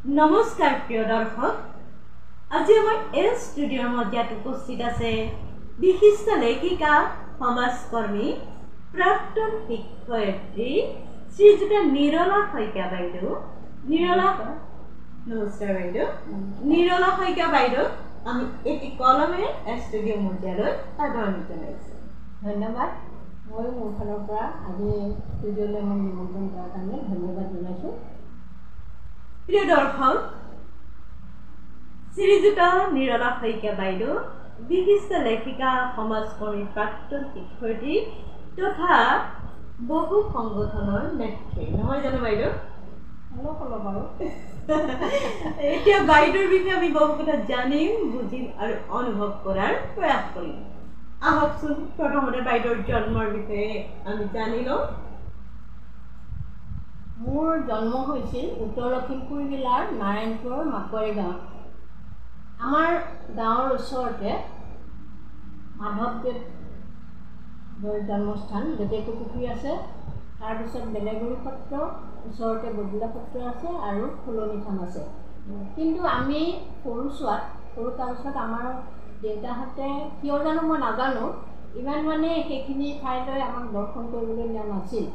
নমস্কাৰ প্ৰিয় দৰ্শক, আজি আমাৰ এই ষ্টুডিঅ'ৰ মজিয়াত উপস্থিত আছে বিশিষ্ট লেখিকা, সমাজকৰ্মী, প্ৰাক্তন শিক্ষয়িত্ৰী শ্ৰীযুতা নিৰলা শইকীয়া বাইদেউ। নমস্কাৰ বাইদেউ। নিৰলা শইকীয়া বাইদেউ আমি এটি কলমেৰে ষ্টুডিঅ' মজিয়ালৈ আদৰণি জনাইছোঁ। ধন্যবাদ। মই মোৰ ফালৰ পৰা আজি ষ্টুডিঅ'লৈ মই নিমন্ত্ৰণ কৰাৰ কাৰণে ধন্যবাদ জনাইছোঁ। প্ৰিয় দৰ্শক, শ্ৰীযুতা নিৰলা শইকীয়া বাইদেউ বিশিষ্ট লেখিকা, সমাজকৰ্মী, প্ৰাক্তন শিক্ষয়িত্ৰী তথা বহু সংগঠনৰ নেত্ৰী, নহয় জানো বাইদেউ? অলপ বাৰু। এতিয়া বাইদেউৰ বিষয়ে আমি বহু কথা জানিম, বুজিম আৰু অনুভৱ কৰাৰ প্ৰয়াস কৰিম। আহকচোন প্ৰথমতে বাইদেউৰ জন্মৰ বিষয়ে আমি জানি লওঁ। মোৰ জন্ম হৈছিল উত্তৰ লখিমপুৰ জিলাৰ নাৰায়ণপুৰৰ মাকোৱাৰী গাঁৱত। আমাৰ গাঁৱৰ ওচৰতে মাধৱদেৱৰ জন্মস্থান লেটেকুপুখুৰী আছে। তাৰপিছত বেলেগুৰি সত্ৰ, ওচৰতে বদিলা সত্ৰ আছে আৰু ফুলনি থান আছে। কিন্তু আমি সৰু কালছোৱাত আমাৰ দেউতাহঁতে কিয় জানো মই নাজানো, ইমান সেইখিনি ঠাইলৈ আমাক দৰ্শন কৰিবলৈ নিয়া নাছিল।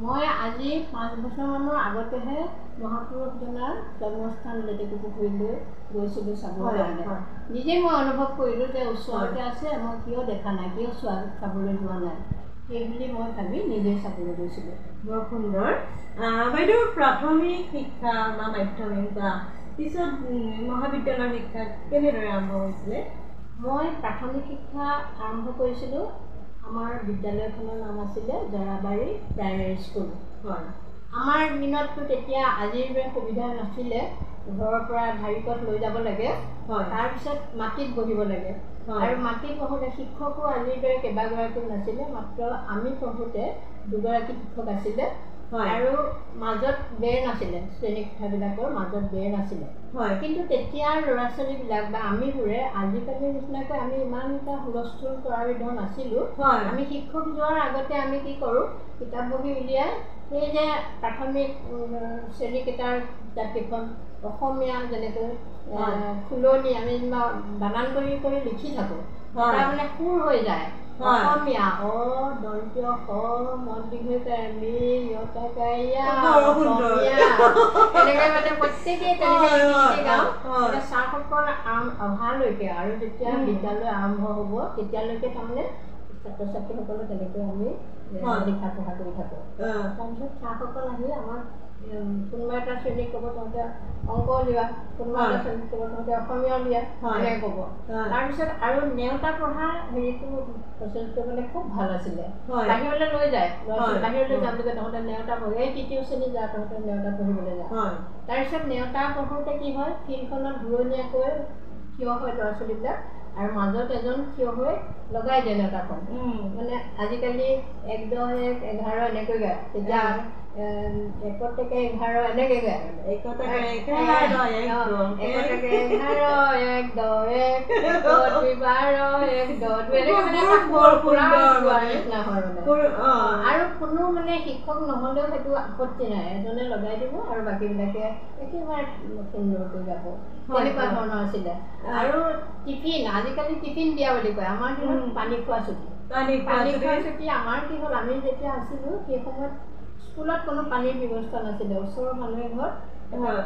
মই আজি 5 বছৰমানৰ আগতেহে মহাপুৰুষজনাৰ জন্মস্থান লেটেকুপুখুৰীলৈ গৈছিলোঁ চাবৰ কাৰণে। নিজে মই অনুভৱ কৰিলোঁ যে ওচৰতে আছে, মই কিয় দেখা নাই, কিয় চাবলৈ যোৱা নাই, সেইবুলি মই ভাবি নিজেই চাবলৈ গৈছিলোঁ। বৰ সুন্দৰ। বাইদেউৰ প্ৰাথমিক শিক্ষা বা মাধ্যমিক বা পিছত মহাবিদ্যালয়ৰ শিক্ষা কেনেদৰে আৰম্ভ হৈছিলে? মই প্ৰাথমিক শিক্ষা আৰম্ভ কৰিছিলোঁ, আমাৰ বিদ্যালয়খনৰ নাম আছিলে জৰাবাৰী প্ৰাইমেৰী স্কুল। হয়। আমাৰ দিনততো তেতিয়া আজিৰ দৰে সুবিধা নাছিলে। ঘৰৰ পৰা ঢাৰিকত লৈ যাব লাগে, তাৰপিছত মাটিত বহিব লাগে। আৰু মাটিত পঢ়োঁতে শিক্ষকো আজিৰ দৰে কেইবাগৰাকীও নাছিলে, মাত্ৰ আমি পঢ়োঁতে 2গৰাকী শিক্ষক আছিলে। আৰু মাজত বেৰ নাছিলে, শ্ৰেণী কোঠাবিলাকৰ মাজত বেৰ নাছিলে। কিন্তু তেতিয়াৰ ল'ৰা ছোৱালীবিলাক বা আমিবোৰে আজিকালিৰ নিচিনাকৈ আমি ইমান এটা হুলস্থুল কৰাৰ বিধৰ নাছিলোঁ। আমি শিক্ষক যোৱাৰ আগতে আমি কি কৰোঁ, কিতাপ বহি উলিয়াই সেই যে প্ৰাথমিক শ্ৰেণীকেইটাৰ কিতাপকেইখন অসমীয়া যেনেকৈ ফুলনি আমি বানান কৰি লিখি থাকোঁ, তাৰমানে সুৰ হৈ যায়। অসমীয়া দন্ত্য স মি য়কায়া অসমীয়া এনেকৈ প্ৰত্যেকেই তেনেকৈ লিখি গাওঁ। ছাৰসকল অহালৈকে আৰু যেতিয়া বিদ্যালয় আৰম্ভ হ'ব তেতিয়ালৈকে তাৰমানে ছাত্ৰ ছাত্ৰীসকলে তেনেকৈ আমি লিখা পঢ়া কৰি থাকোঁ। তাৰপিছত ছাৰসকল আহি আমাক কোনোবা এটা শ্ৰেণীক ক'ব তহঁতে অংক উলিওৱা, কোনোবা এটা শ্ৰেণীক ক'ব তহঁতে অসমীয়া উলিওৱা, এনেকৈ ক'ব। তাৰপিছত আৰু নেওতা পঢ়া হেৰিটো প্ৰচেছটো খুব ভাল আছিলে। বাহিৰলৈ লৈ যায়, বাহিৰলৈ যাবলৈ তহঁতে নেওতা পঢ়ি, এই তৃতীয় শ্ৰেণী যা, তহঁতে নেওতা পঢ়িবলৈ যা। তাৰপিছত নেওতা পঢ়োঁতে কি হয়, ফিল্ডখনত ঘূৰণীয়াকৈ থিয় হয় ল'ৰা ছোৱালীবিলাক, আৰু মাজত এজন থিয় হৈ লগাই দিয়ে নেওতাখন। আজিকালি 1, 10, 1, 11 এনেকৈ গায়, তেতিয়া 1 টকে 11 এনেকৈ গায়। 1 টকে 11, 1 টকে 11, 1 10 1, 1 12 1 10 নিচিনা হয় আৰু কোনো শিক্ষক নহ'লেও সেইটো আপত্তি নাই, এজনে লগাই দিব আৰু বাকীবিলাকে একেবাৰে সুন্দৰকৈ গাব, তেনেকুৱা ধৰণৰ আছিলে। আৰু টিফিন, আজিকালি টিফিন দিয়া বুলি কয়, আমাৰ দিনত পানী খোৱা ছুটি। আমাৰ কি হ'ল, আমি যেতিয়া আছিলোঁ সেই সময়ত স্কুলত কোনো পানীৰ ব্যৱস্থা নাছিলে। ওচৰৰ মানুহে ঘৰত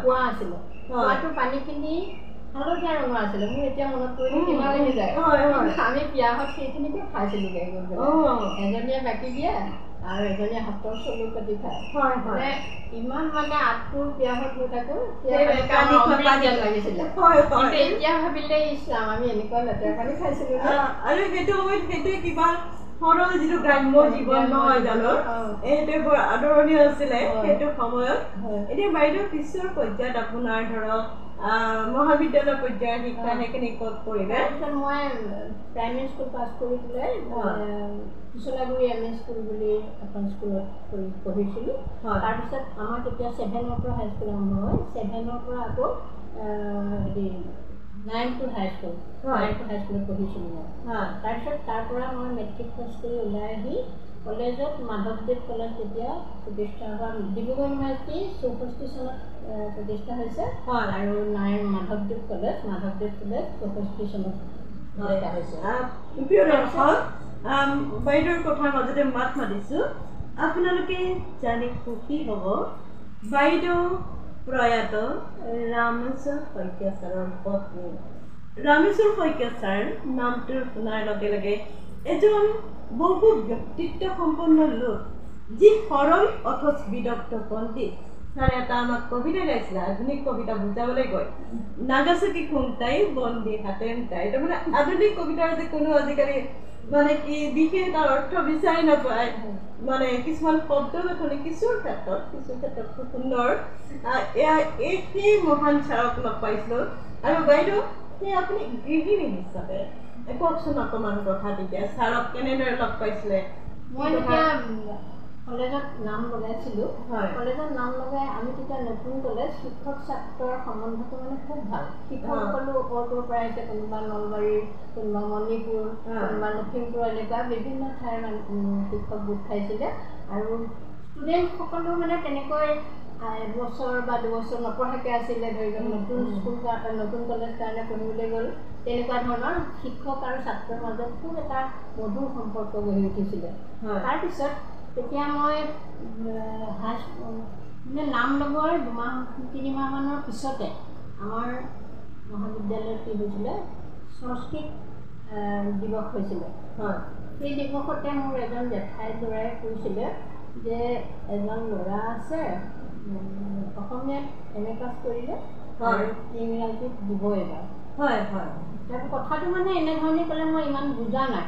কুঁৱা আছিলে, কুঁৱাটো পানীখিনি হালধীয়া ৰঙৰ আছিলে। মোৰ এতিয়া মনত পৰিলে কিবা লাগি যায়। আমি বিয়াহত সেইখিনিকে খাইছিলোঁগৈ গৈ পেলাই। এজনীয়ে বাকি দিয়ে আৰু এজনীয়ে হাতৰ চলু কাটি খায়। ইমান আঁঠুৰ বিয়াহত হৈ থাকোঁ লাগিছিলে। এতিয়া ভাবিলে ইছলাম, আমি এনেকুৱা লেতেৰা পানী খাইছিলোঁ। আৰু সেইটো সময়ত সেইটোৱে কিবা সৰল যিটো গ্ৰাম্য জীৱন নহয় জানো, সেইটোৱে বৰ আদৰণীয় আছিলে সেইটো সময়ত। এতিয়া বাইদেউ পিছৰ পৰ্যায়ত আপোনাৰ ধৰক মহাবিদ্যালয় পৰ্যায়ৰ শিক্ষা সেইখিনি ক'ত কৰিলে? তাৰপিছত মই প্ৰাইমেৰী স্কুল পাছ কৰি পেলাই পিছলাগুৰি MA স্কুল বুলি এখন স্কুলত পঢ়িছিলোঁ। তাৰপিছত আমাৰ তেতিয়া 7ৰ পৰা হাইস্কুল আৰম্ভ হয়, 7ৰ পৰা আকৌ 9 to হাইস্কুলত পঢ়িছিলোঁ মই। তাৰপিছত তাৰ পৰা মই মেট্ৰিক পাছ কৰি ওলাই আহি কলেজত মাধৱদেৱ কলেজ তেতিয়া প্ৰতিষ্ঠা হোৱা ডিব্ৰুগড় ইউনিভাৰ্চিটি 64 চনত প্ৰতিষ্ঠা হৈছে আৰু মাধৱদেৱ কলেজ 64 চনত প্ৰতিষ্ঠা হৈছে। বাইদেউৰ কথাৰ মাজতে মাত মাতিছোঁ, আপোনালোকে জানি সুখী হ'ব বাইদেউ প্ৰয়াত ৰামেশ্বৰ শইকীয়া ছাৰৰ পত্নী। ৰামেশ্বৰ শইকীয়া ছাৰ নামটো শুনাৰ লগে লগে এজন বহু ব্যক্তিত্ব সম্পন্ন লোক, যি সৰল অথচ বিদগ্ধ পণ্ডিত। ছাৰে এটা আমাক কবিতা গাইছিলে, আধুনিক কবিতা বুজাবলৈ গৈ নাগাচাকি খুমটাই বন্দী হাতেন তাই। তাৰমানে আধুনিক কবিতাৰ যে কোনো আজিকালি মানে কি বিশেষ এটা অৰ্থ বিচাৰি নাপায়, মানে কিছুমান শব্দ গাঁথনি কিছু ক্ষেত্ৰত খুব সুন্দৰ। সেই মহান ছাৰক লগ পাইছিলোঁ। আৰু বাইদেউ সেই আপুনি গৃহিণী হিচাপে কওকচোন অকণমান কথা, তেতিয়া ছাৰক কেনেদৰে লগ পাইছিলে? মই তেতিয়া কলেজত নাম লগাইছিলোঁ। কলেজত নাম লগাই আমি তেতিয়া নতুন কলেজ, শিক্ষক ছাত্ৰৰ সম্বন্ধটো মানে খুব ভাল। শিক্ষকসকলো ওপৰৰ পৰা আহিছে, কোনোবা নলবাৰী, কোনোবা মণিপুৰ, কোনোবা লখিমপুৰ, এনেকুৱা বিভিন্ন ঠাইৰ শিক্ষক গোট খাইছিলে। আৰু ষ্টুডেণ্টসকলো মানে তেনেকৈ এবছৰ বা দুবছৰ নপঢ়াকৈ আছিলে, ধৰি লওক নতুন স্কুল নতুন কলেজ কাৰণে পঢ়িবলৈ গ'ল। তেনেকুৱা ধৰণৰ শিক্ষক আৰু ছাত্ৰৰ মাজত খুব এটা মধুৰ সম্পৰ্ক গঢ়ি উঠিছিলে। তাৰপিছত তেতিয়া মই মানে নাম লগোৱাৰ 2-3 মাহমানৰ পিছতে আমাৰ মহাবিদ্যালয়ত কি হৈছিলে, সংস্কৃত দিৱস হৈছিলে। সেই দিৱসতে মোৰ এজন জেঠাই ল'ৰাই কৈছিলে যে এজন ল'ৰা আছে অসমীয়াত MA পাছ কৰিলে আৰু ইংৰাজীত দিব এবাৰ। তাৰ কথাটো মানে এনেধৰণে ক'লে, মই ইমান বুজা নাই,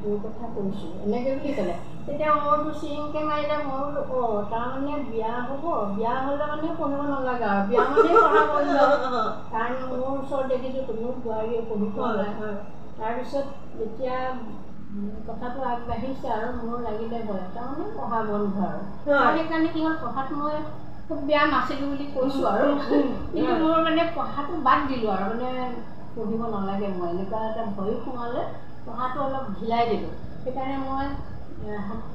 তোৰ কথা কৈছোঁ এনেকৈ বুলি ক'লে। তেতিয়া মোৰতো চিৰিংকৈ মাৰিলে। মই বোলো তাৰমানে বিয়া হ'ব, বিয়া হ'লে মানে পঢ়িব নালাগে আৰু, বিয়া মানেই পঢ়া বন্ধ। কাৰণ মোৰ ওচৰত দেখিছোঁ কোনো বোৱাৰীয়ে পঢ়ি পোৱা নাই। তাৰপিছত যেতিয়া কথাটো আগবাঢ়িছে আৰু মোৰ লাগিলে ভয়, তাৰমানে পঢ়া বন্ধ আৰু। সেইকাৰণে কি হ'ল, পঢ়াত মই খুব বেয়া নাছিলোঁ বুলি কৈছোঁ আৰু, কিন্তু মোৰ মানে পঢ়াটো বাদ দিলোঁ আৰু, মানে পঢ়িব নালাগে, মই এনেকুৱা এটা ভয়ো সোমালে, পঢ়াটো অলপ ঢিলাই দিলোঁ। সেইকাৰণে মই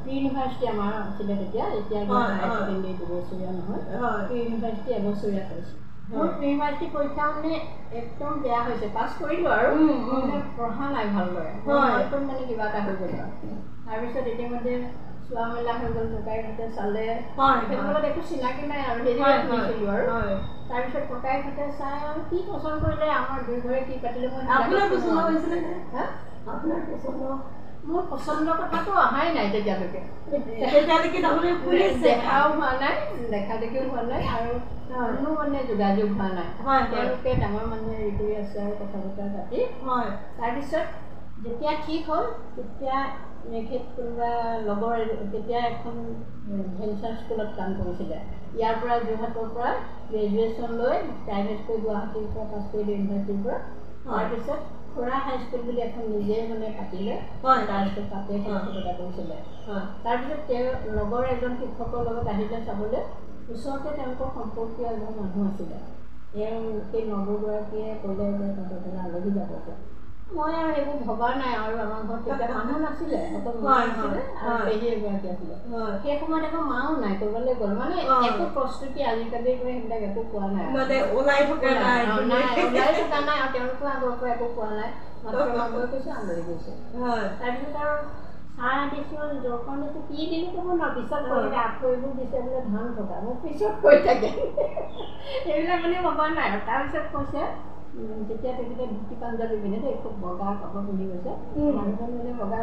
প্ৰি ইউনিভাৰ্চিটি আমাৰ আছিলে তেতিয়া, এতিয়া হায়াৰ ছেকেণ্ডেৰী 2 বছৰীয়া নহয়, প্ৰি ইউনিভাৰ্চিটি এবছৰীয়া কৰিছোঁ। মোৰ প্ৰি ইউনিভাৰ্চিটি পৰীক্ষা মানে একদম বেয়া হৈছে, পাছ কৰিলোঁ আৰু মানে পঢ়া নাই ভালদৰে, মানে কিবা এটা হৈ গ'ল আৰু। তাৰপিছত ইতিমধ্যে চোৱা মেলা হৈ গ'ল, ককাইহঁতে চালে, তেখেতসকলত একো চিনাকি নাই আৰু, হেৰিয়ে শুনিছিলোঁ আৰু। তাৰপিছত ককাইহঁতে চাই আৰু কি পচন্দ কৰিলে, আমাৰ দুয়োঘৰে কি পাতিলে, মই মোৰ পচন্দৰ কথাটো অহাই নাই তেতিয়ালৈকে, দেখাও হোৱা নাই, দেখা দেখিও হোৱা নাই, আৰু কোনো মানে যোগাযোগ হোৱা নাই। তেওঁলোকে ডাঙৰ মানুহে হেৰি কৰি আছে আৰু কথা বতৰা পাতি। তাৰপিছত যেতিয়া ঠিক হ'ল, তেতিয়া তেখেত কোনোবা লগৰ, তেতিয়া এখন ভেঞ্চাৰ স্কুলত কাম কৰিছিলে। ইয়াৰ পৰা যোৰহাটৰ পৰা গ্ৰেজুৱেশ্যন লৈ প্ৰাইভেটকৈ গুৱাহাটীৰ পৰা পাছ কৰিলে, ইউনিভাৰ্চিটিৰ পৰা। তাৰপিছত খুৰা হাইস্কুল বুলি এখন নিজে মানে পাতিলে, তাৰপিছত তাতে শিক্ষকতা কৰিছিলে। তাৰপিছত তেওঁ লগৰ এজন শিক্ষকৰ লগত আহিলে চাবলৈ, ওচৰতে তেওঁলোকৰ সম্পৰ্কীয় এজন মানুহ আছিলে। তেওঁ সেই নৱগৰাকীয়ে ক'লে যে তহঁতৰ আলহী যাব। মই আৰু সেইবোৰ ভবা নাই, আৰু আমাৰ ঘৰত তেতিয়া মানুহ নাছিলে, অকল মা আছিলে আৰু পেহী এগৰাকী আছিলে। সেই সময়ত আকৌ মাও নাই, ক'ৰবালৈ গ'ল, মানে একো প্ৰস্তুতি আজিকালি সেইবিলাক একো পোৱা নাই, ওলাই থকা নাই, আৰু তেওঁলোকো আগৰ পৰা একো পোৱা নাই, মাত্ৰ নগৈ গৈছে, আলহী গৈছে। তাৰপিছত আৰু চাহ দিছোঁ, জলপানটো কি দিলোঁ ক'ব ন, পিছত কৰিলে আখৈবোৰ দিছে বোলে ধান থকা, মোক পিছত কৈ থাকে, এইবিলাক মানে ভবা নাই। আৰু তাৰপিছত কৈছে, তেতিয়া তেখেতে ধুতি পাঞ্জাবী পিন্ধে দেই, খুব বগা কাপোৰ পিন্ধি গৈছে, মানুহজন মানে বগা,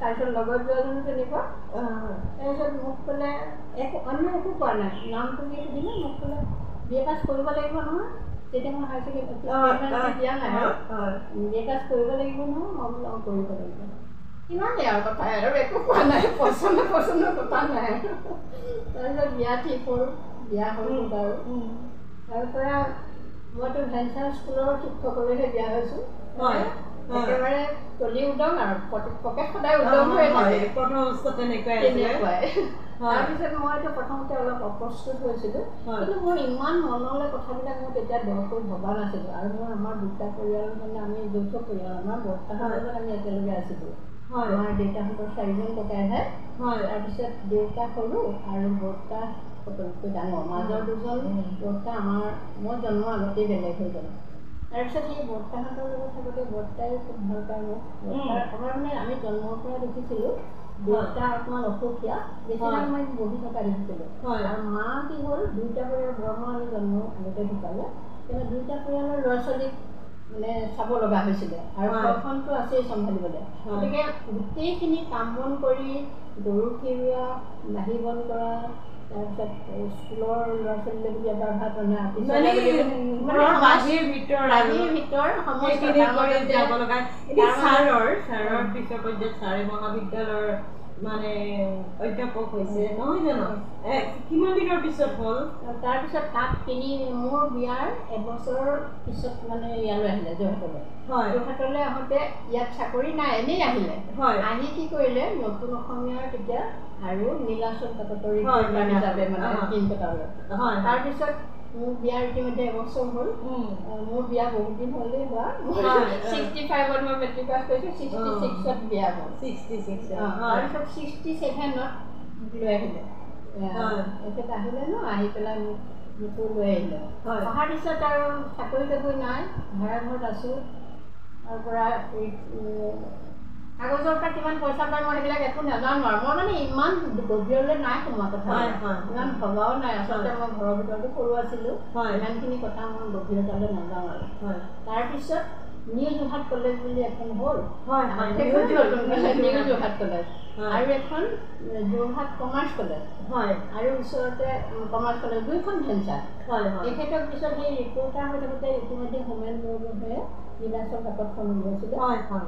তাৰপিছত লগত যোৱাজনো তেনেকুৱা। তাৰপিছত মোক ক'লে, অন্য একো কোৱা নাই, নামটো কি সুধিলে, মোক ক'লে BA পাছ কৰিব লাগিব নহয়। তেতিয়া মই হায়াৰ ছেকেণ্ডেৰী দিয়া নাই আৰু, BA পাছ কৰিব লাগিব নহয়। মই বোলো কৰিব লাগিব, ইমানেই আৰু কথা, আৰু একো কোৱা নাই, পচন্দৰ কথা নাই। তাৰপিছত বিয়া ঠিক হ'ল, বিয়া হ'ল বাৰু। তাৰপৰা মইতো ভেঞ্চাৰ স্কুলৰ শিক্ষকলৈহে বিয়া হৈছোঁ, একেবাৰে চলি উদং আৰু পকেট সদায় উদং হৈ থাকে, তেনেকুৱাই। তাৰপিছত মইতো প্ৰথমতে অলপ অপ্ৰস্তুত হৈছিলোঁ, কিন্তু মোৰ ইমান মনলৈ কথাবিলাক মই তেতিয়া দৰকৈ ভবা নাছিলোঁ। আৰু মোৰ আমাৰ দুটা পৰিয়াল, মানে আমি যৌথ পৰিয়াল, আমাৰ বৰ্তাহঁতৰ লগত আমি একেলগে আছিলোঁ। আমাৰ দেউতাহঁতৰ 4জন ককাইহে তাৰপিছত দেউতা সৰু আৰু বৰ্তা সকলোতকৈ ডাঙৰ মাজৰ 2জন বৰ্তা আমাৰ মই জন্মৰ আগতেই বেলেগ হৈ গ'ল তাৰপিছত সেই বৰ্তাহঁতৰ লগত থাকোঁতে বৰ্তাই খুব ভাল পায় মোক আমাৰ মানে আমি জন্মৰ পৰা দেখিছিলোঁ দেউতা অকণমান অসুখীয়া বেছিভাগ মই বহি থকা দেখিছিলোঁ আৰু মা কি হ'ল 2টা পৰিয়াল ব্ৰহ্ম আমি জন্ম আগতে ঢুকালে কিন্তু 2টা পৰিয়ালৰ ল'ৰা ছোৱালীক মানে চাব লগা হৈছিলে আৰু ঘৰখনটো আছেই চম্ভালিবলৈ গতিকে গোটেইখিনি কাম বন কৰি গৰু খিৰোৱা বাঢ়ি বন কৰা তাৰপিছত স্কুলৰ ল'ৰা ছোৱালীলৈ বুলি এবাৰ ভাত ৰন্ধা বাহিৰ ভিতৰ যাব লগা ছাৰৰ পিছৰ পৰ্যায়ত ছাৰে মহাবিদ্যালয়ৰ মানে অধ্যাপক হৈছে নহয় জানো কিমান দিনৰ পিছত হ'ল তাৰপিছত তাত মোৰ বিয়াৰ এবছৰ পিছত মানে ইয়ালৈ আহিলে যোৰহাটলৈ আহোঁতে ইয়াত চাকৰি নাই এনেই আহিলে আহি কি কৰিলে নতুন অসমীয়াৰ তেতিয়া আৰু নীলাচল কাকতৰ হিচাপে মানে তাৰপিছত মোৰ বিয়াৰ ইতিমধ্যে এবছৰ হ'ল মোৰ বিয়া বহুত দিন হ'লেই হোৱা 65ত মই মেট্ৰিক পাছ কৰিছোঁ 66ত বিয়া হ'ল 66 তাৰপিছত 67ত লৈ আহিলে এখেত আহিলে ন আহি পেলাই মোকো লৈ আহিলে অহাৰ পিছত আৰু চাকৰি নাই ভাড়া ঘৰত আছোঁ তাৰ পৰা কাগজৰ পৰা কিমান পইচা পায় মই সেইবিলাক একো নাজানো আৰু মই মানে ইমান গভীৰলৈ নাই সোমোৱা কথা ইমান ভবাও নাই আচলতে মই ঘৰৰ ভিতৰতো সৰু আছিলোঁ ইমানখিনি কথা মই গভীৰতালৈ নাযাওঁ আৰু তাৰপিছত নিউ যোৰহাট কলেজ বুলি এখন হ'ল নিউ যোৰহাট কলেজ আৰু এখন যোৰহাট কমাৰ্চ কলেজ আৰু ওচৰতে কমাৰ্চ কলেজ 2খন ভেঞ্চাৰ তেখেতৰ পিছত সেই ৰিপৰ্টাৰ হৈ থাকোঁতে ইতিমধ্যে হোমেন বৰগোহাঁয়ে নীলাচল কাকতখন উলিয়াইছিলে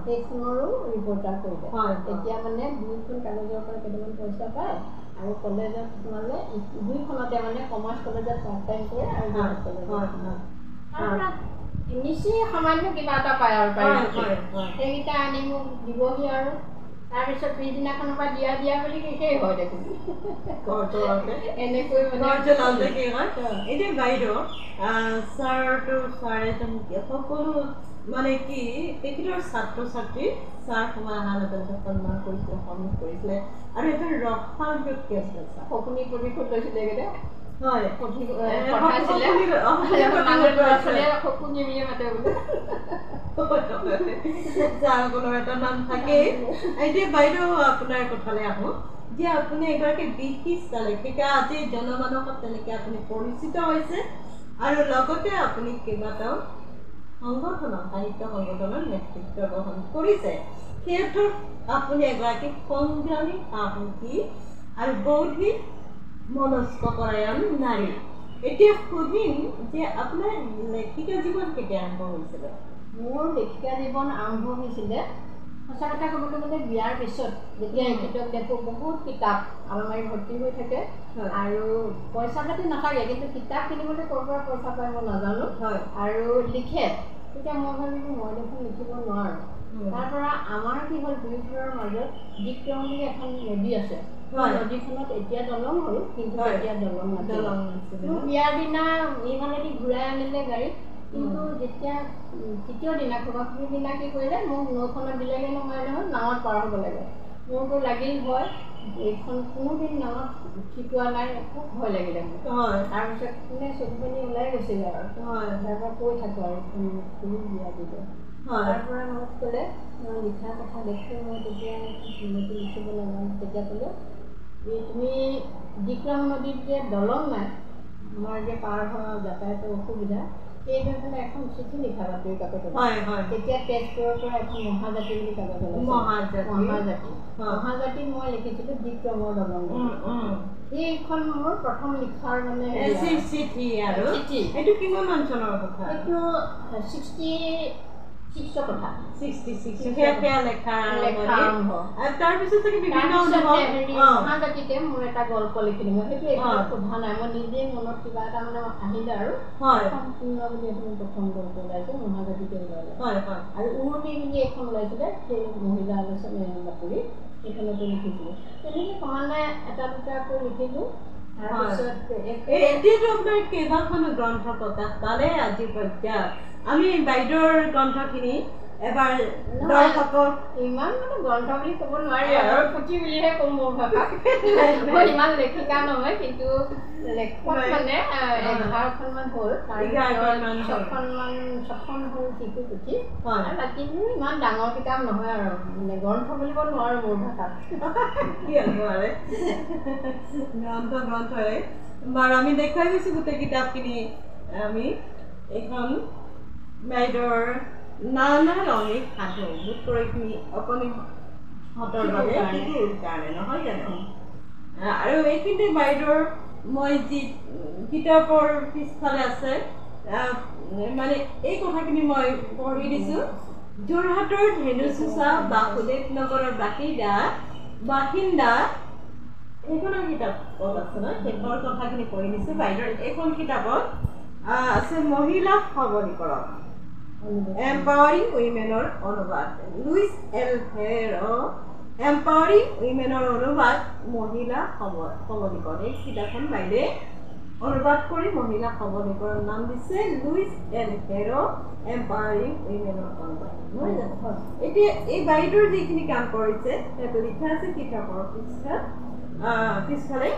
সেইখনৰো ৰিপৰ্টাৰ কৰিলে এতিয়া মানে 2খন কাগজৰ পৰা কেইটামান পইচা পায় আৰু কলেজত সোমালে 2খনতে মানে কমাৰ্চ কলেজত পাৰ্ট টাইম কৰে আৰু যোৰহাট কলেজত নিশ্চয় সামান্য কিবা এটা পায় আৰু সেইকেইটা আনি মোক দিবহি আৰু তাৰপিছত পিছদিনাখনৰ পৰা দিয়া বুলি শেষেই হয় দেখোন এনেকৈ এতিয়া বাইদেউ ছাৰে সকলো মানে কি তেখেতৰ ছাত্ৰ ছাত্ৰী ছাৰ সময় অহাৰ লগে লগে সন্মান কৰিছিলে সন্মুখ কৰিছিলে আৰু এটা ৰসাল ব্যক্তি আছিলে সপোনী প্ৰতিশোধ লৈছিলে এইকেইটা এতিয়া বাইদেউ আপোনাৰ কথালৈ আহোঁ যে আপুনি এগৰাকী বিশিষ্ট লেখিকা আজি জনমানসত তেনেকৈ আপুনি পৰিচিত হৈছে আৰু লগতে আপুনি কেইবাটাও সাহিত্য সংগঠনৰ নেতৃত্ব গ্ৰহণ কৰিছে সেইটোত আপুনি এগৰাকী সংগ্ৰামী সাহসী আৰু বৌদ্ধিক মনস্কপৰায়ণ নাৰী এতিয়া সুধিম যে আপোনাৰ লেখিকা জীৱন কেতিয়া আৰম্ভ হৈছিলে মোৰ লেখিকা জীৱন আৰম্ভ হৈছিলে সঁচা কথা ক'বলৈ গ'লে বিয়াৰ পিছত যেতিয়া এখেতক দেখোঁ বহুত কিতাপ আলমাৰী ভৰ্তি হৈ থাকে আৰু পইচা পাতি নাথাকে কিন্তু কিতাপ কিনিবলৈ ক'ৰ পৰা পইচা পায় মই নাজানো আৰু লিখে তেতিয়া মই ভাবিলোঁ মই দেখোন লিখিব নোৱাৰোঁ তাৰ পৰা আমাৰ কি হ'ল 2 ঘৰৰ মাজত বিক্ৰম বুলি এখন নদী আছে নদীখনত এতিয়া দলং হ'ল কিন্তু এতিয়া দলং নাছিল বিয়াৰ দিনা এইফালেদি ঘূৰাই আনিলে গাড়ীত কিন্তু যেতিয়া তৃতীয় দিনা খোবাখুবিৰ দিনা কি কৰিলে মোক নৈখনত দিলেগৈ নহয় নাৱত পাৰ হ'ব লাগে মোৰতো লাগিল ভয় এইখন কোনোদিন নাৱত উঠি পোৱা নাই খুব ভয় লাগিলে মোৰ তাৰপিছত কোনে চকু পানী ওলাই গৈছিলে আৰু তাৰ পৰা কৈ থাকোঁ আৰু কোনো বিয়া দিব তাৰ পৰা মোক ক'লে মই লিখা কথা দেখোঁ মই তেতিয়া লিখিব নাজানো তেতিয়া ক'লে তুমি বিক্ৰম নদীত যে দলং নাই আমাৰ যে পাৰ হোৱা যাতায়াতৰ অসুবিধা সেইকাৰণে এখন চিঠি লিখা বাতৰি কাকতত তেতিয়া তেজপুৰৰ পৰা এখন মহাজাতি বুলি কাগজ মহাজাতিত মই লিখিছিলোঁ বিক্ৰমৰ দলং সেইখন মোৰ প্ৰথম লিখাৰ মানে চিঠি আৰু এইটো কিমান অঞ্চলৰ কথা এইটো 66 কথা 66 লেখা আৰম্ভ তাৰপিছত মহাজাতিতে মোৰ এটা গল্প লিখিলোঁ মই সেইটো এইখন সোধা নাই মই নিজে মনত কিবা এটা মানে আহিলে আৰু সম্পূৰ্ণ বুলি এখন প্ৰথম গল্প ওলাইছে মহাজাতিতে ওলালে আৰু উৰুটি বুলি এখন ওলাইছিলে সেই মহিলা আলোচনী বাতৰি সেইখনতে লিখিছিলোঁ তেনেকৈ ক্ৰমান্বয়ে এটা দুটাকৈ লিখিলোঁ তাৰপিছত এতিয়াতো আপোনাৰ কেইবাখনো গ্ৰন্থ প্ৰকাশ পালে আজিৰ পৰ্যায়ত আমি বাইদেউৰ গ্ৰন্থখিনি এবাৰ দৰ্শকক ইমান মানে গ্ৰন্থ বুলি ক'ব নোৱাৰি আৰু পুথি বুলিহে ক'ম মোৰ ভাষাত মই ইমান লেখিকা নহয় কিন্তু লেখক মানে 11খনমান হ'ল ছখন হ'ল শিশু পুথি আৰু বাকীবোৰ ইমান ডাঙৰ কিতাপ নহয় আৰু মানে গ্ৰন্থ বুলিব নোৱাৰো মোৰ ভাষাত কি হ'ব আৰু গ্ৰন্থৰে বাৰু আমি দেখুৱাই গৈছোঁ গোটেই কিতাপখিনি আমি এইখন বাইদেউৰ নানা ৰঙী সাধু বোধ কৰি এইখিনি অকণিহঁতৰ বাবে শিশুৰ কাৰণে নহয় জানো আৰু এইখিনি বাইদেউৰ মই যি কিতাপৰ পিছফালে আছে মানে এই কথাখিনি মই পঢ়ি দিছোঁ যোৰহাটৰ ধেনুচোচা বাসুদেৱ নগৰৰ বাসিন্দা সেইখনৰ কিতাপত আছে ন শেষৰ কথাখিনি পঢ়ি দিছোঁ বাইদেউৰ এইখন কিতাপত আছে মহিলা সবলীকৰণ এম্পাৱাৰিং উইমেনৰ অনুবাদ লুইচ এল হেৰ এম্পাৱাৰিং উইমেনৰ অনুবাদ মহিলা সবলীকৰণ এই কিতাপখন বাইদেৱে অনুবাদ কৰি মহিলা সবলীকৰণ নাম দিছে লুইচ এল হেৰ এম্পাৱাৰিং উইমেনৰ অনুবাদ নহয় জানো এতিয়া এই বাইদেউৰ যিখিনি কাম কৰিছে সেইটো লিখা আছে কিতাপৰ পিছফালে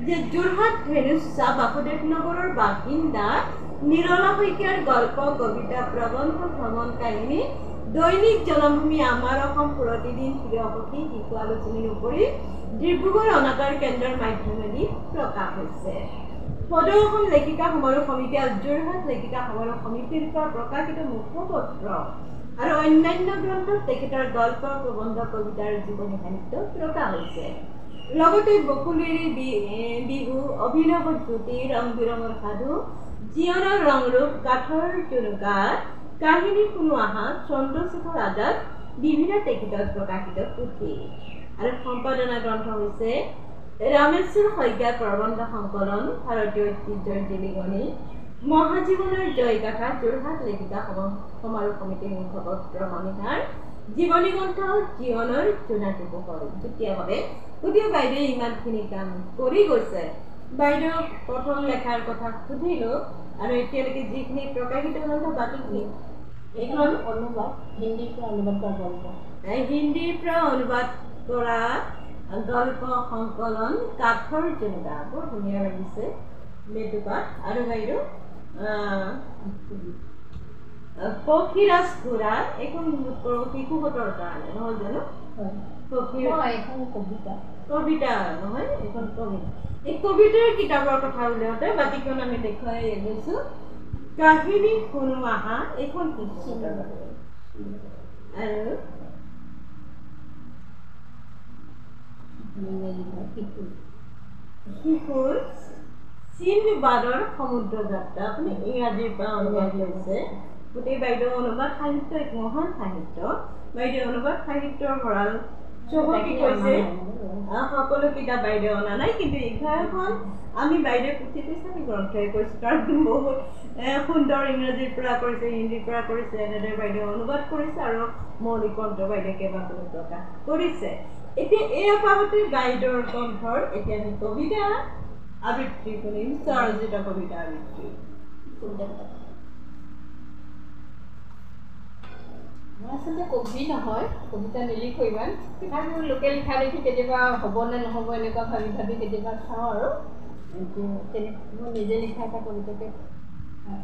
যে যোৰহাট ধেনুচা বাসুদেৱ নগৰৰ বাসিন্দা নিৰলা শইকীয়াৰ গল্প কবিতা প্ৰবন্ধ ভ্ৰমণ কাহিনী দৈনিক জনমভূমি আমাৰ অসম প্ৰতিদিন প্ৰিয়সখী শিশু আলোচনীৰ উপৰি ডিব্ৰুগড় অনাতাঁৰ কেন্দ্ৰৰ মাধ্যমেদি প্ৰকাশ হৈছে সদৌ অসম লেখিকা সমাৰোহ সমিতি আৰু যোৰহাট লেখিকা সমাৰোহ সমিতিৰ পৰা প্ৰকাশিত মুখপত্ৰ আৰু অন্যান্য গ্ৰন্থত তেখেতৰ গল্প প্ৰবন্ধ কবিতা আৰু জীৱনী সাহিত্য প্ৰকাশ হৈছে লগতে বকুলিৰ বিহু অভিনৱ জ্যোতি ৰং বিৰঙৰ সাধু জীয়নৰ ৰংৰূপ কাঠৰ জুনুকা কাহিনী শুনো আহা চন্দ্ৰশেখৰ আজাদ বিভিন্ন তেখেতত প্ৰকাশিত পুথি আৰু সম্পাদনা গ্ৰন্থ হৈছে ৰামেশ্বৰ শইকীয়াৰ প্ৰবন্ধ সংকলন ভাৰতীয় ঐতিহ্যৰ জিলিগনি মহাজীৱনৰ জয়গাথা যোৰহাট লেখিকা সমাৰোহ সমিতিৰ মুখপত্ৰ মণিহাৰ জীৱনী গ্ৰন্থ জীয়নৰ জোনাকী পোহৰ যুটীয়াভাৱে গতিকে বাইদেৱে ইমানখিনি কাম কৰি গৈছে বাইদেউ প্ৰথম লেখাৰ কথা সুধিলোঁ আৰু এতিয়ালৈকে যিখিনি প্ৰকাশিত গ্ৰন্থ বাকীখিনি এইখন অনুবাদ হিন্দীৰ পৰা অনুবাদ কৰা গল্প হিন্দীৰ পৰা অনুবাদ কৰা গল্প সংকলন কাঠৰ জোনকা বৰ ধুনীয়া লাগিছে মেটুপাত আৰু বাইদেউ পক্ষীৰাজ ঘোঁৰা এইখন শিশুহঁতৰ কাৰণে নহয় জানো এইখন কবিতা নহয় এইখন কবিতা এই কবিতাৰ কিতাপৰ কথা উলিয়াওঁতে বাকীখন আমি দেখুৱাই গৈছোঁ কাহিনী শুনো আহা এইখন শিশুহঁতৰ বাবে আৰু শিশুৰ চিনবাদৰ সমুদ্ৰ যাত্ৰা আপুনি ইংৰাজীৰ পৰা অনুবাদ লৈছে গোটেই বাইদেউ অনুবাদ সাহিত্য এক মহান সাহিত্য বাইদেউ অনুবাদ সাহিত্যৰ ভঁৰাল চহকী কৈছে সকলো কিতাপ বাইদেউ অনা নাই কিন্তু 11খন আমি বাইদেউ পুথিটো চাৰি গ্ৰন্থই কৈছোঁ কাৰণ বহুত সুন্দৰ ইংৰাজীৰ পৰা কৰিছে হিন্দীৰ পৰা কৰিছে এনেদৰে বাইদেউ অনুবাদ কৰিছে আৰু মৌলিক গ্ৰন্থ বাইদেউ কেইবাখনো প্ৰকাশ কৰিছে এতিয়া এই আপাহতে বাইদেউৰ গ্ৰন্থৰ এতিয়া আমি কবিতা আবৃত্তি শুনিম স্বৰচিত কবিতা আবৃত্তি মই আচলতে কবি নহয় কবিতা নিলিখোঁ ইমান তথাপিও লোকে লিখা দেখি কেতিয়াবা হ'ব নে নহ'ব এনেকুৱা ভাবি ভাবি কেতিয়াবা চাওঁ আৰু মই নিজে লিখা এটা কবিতাকে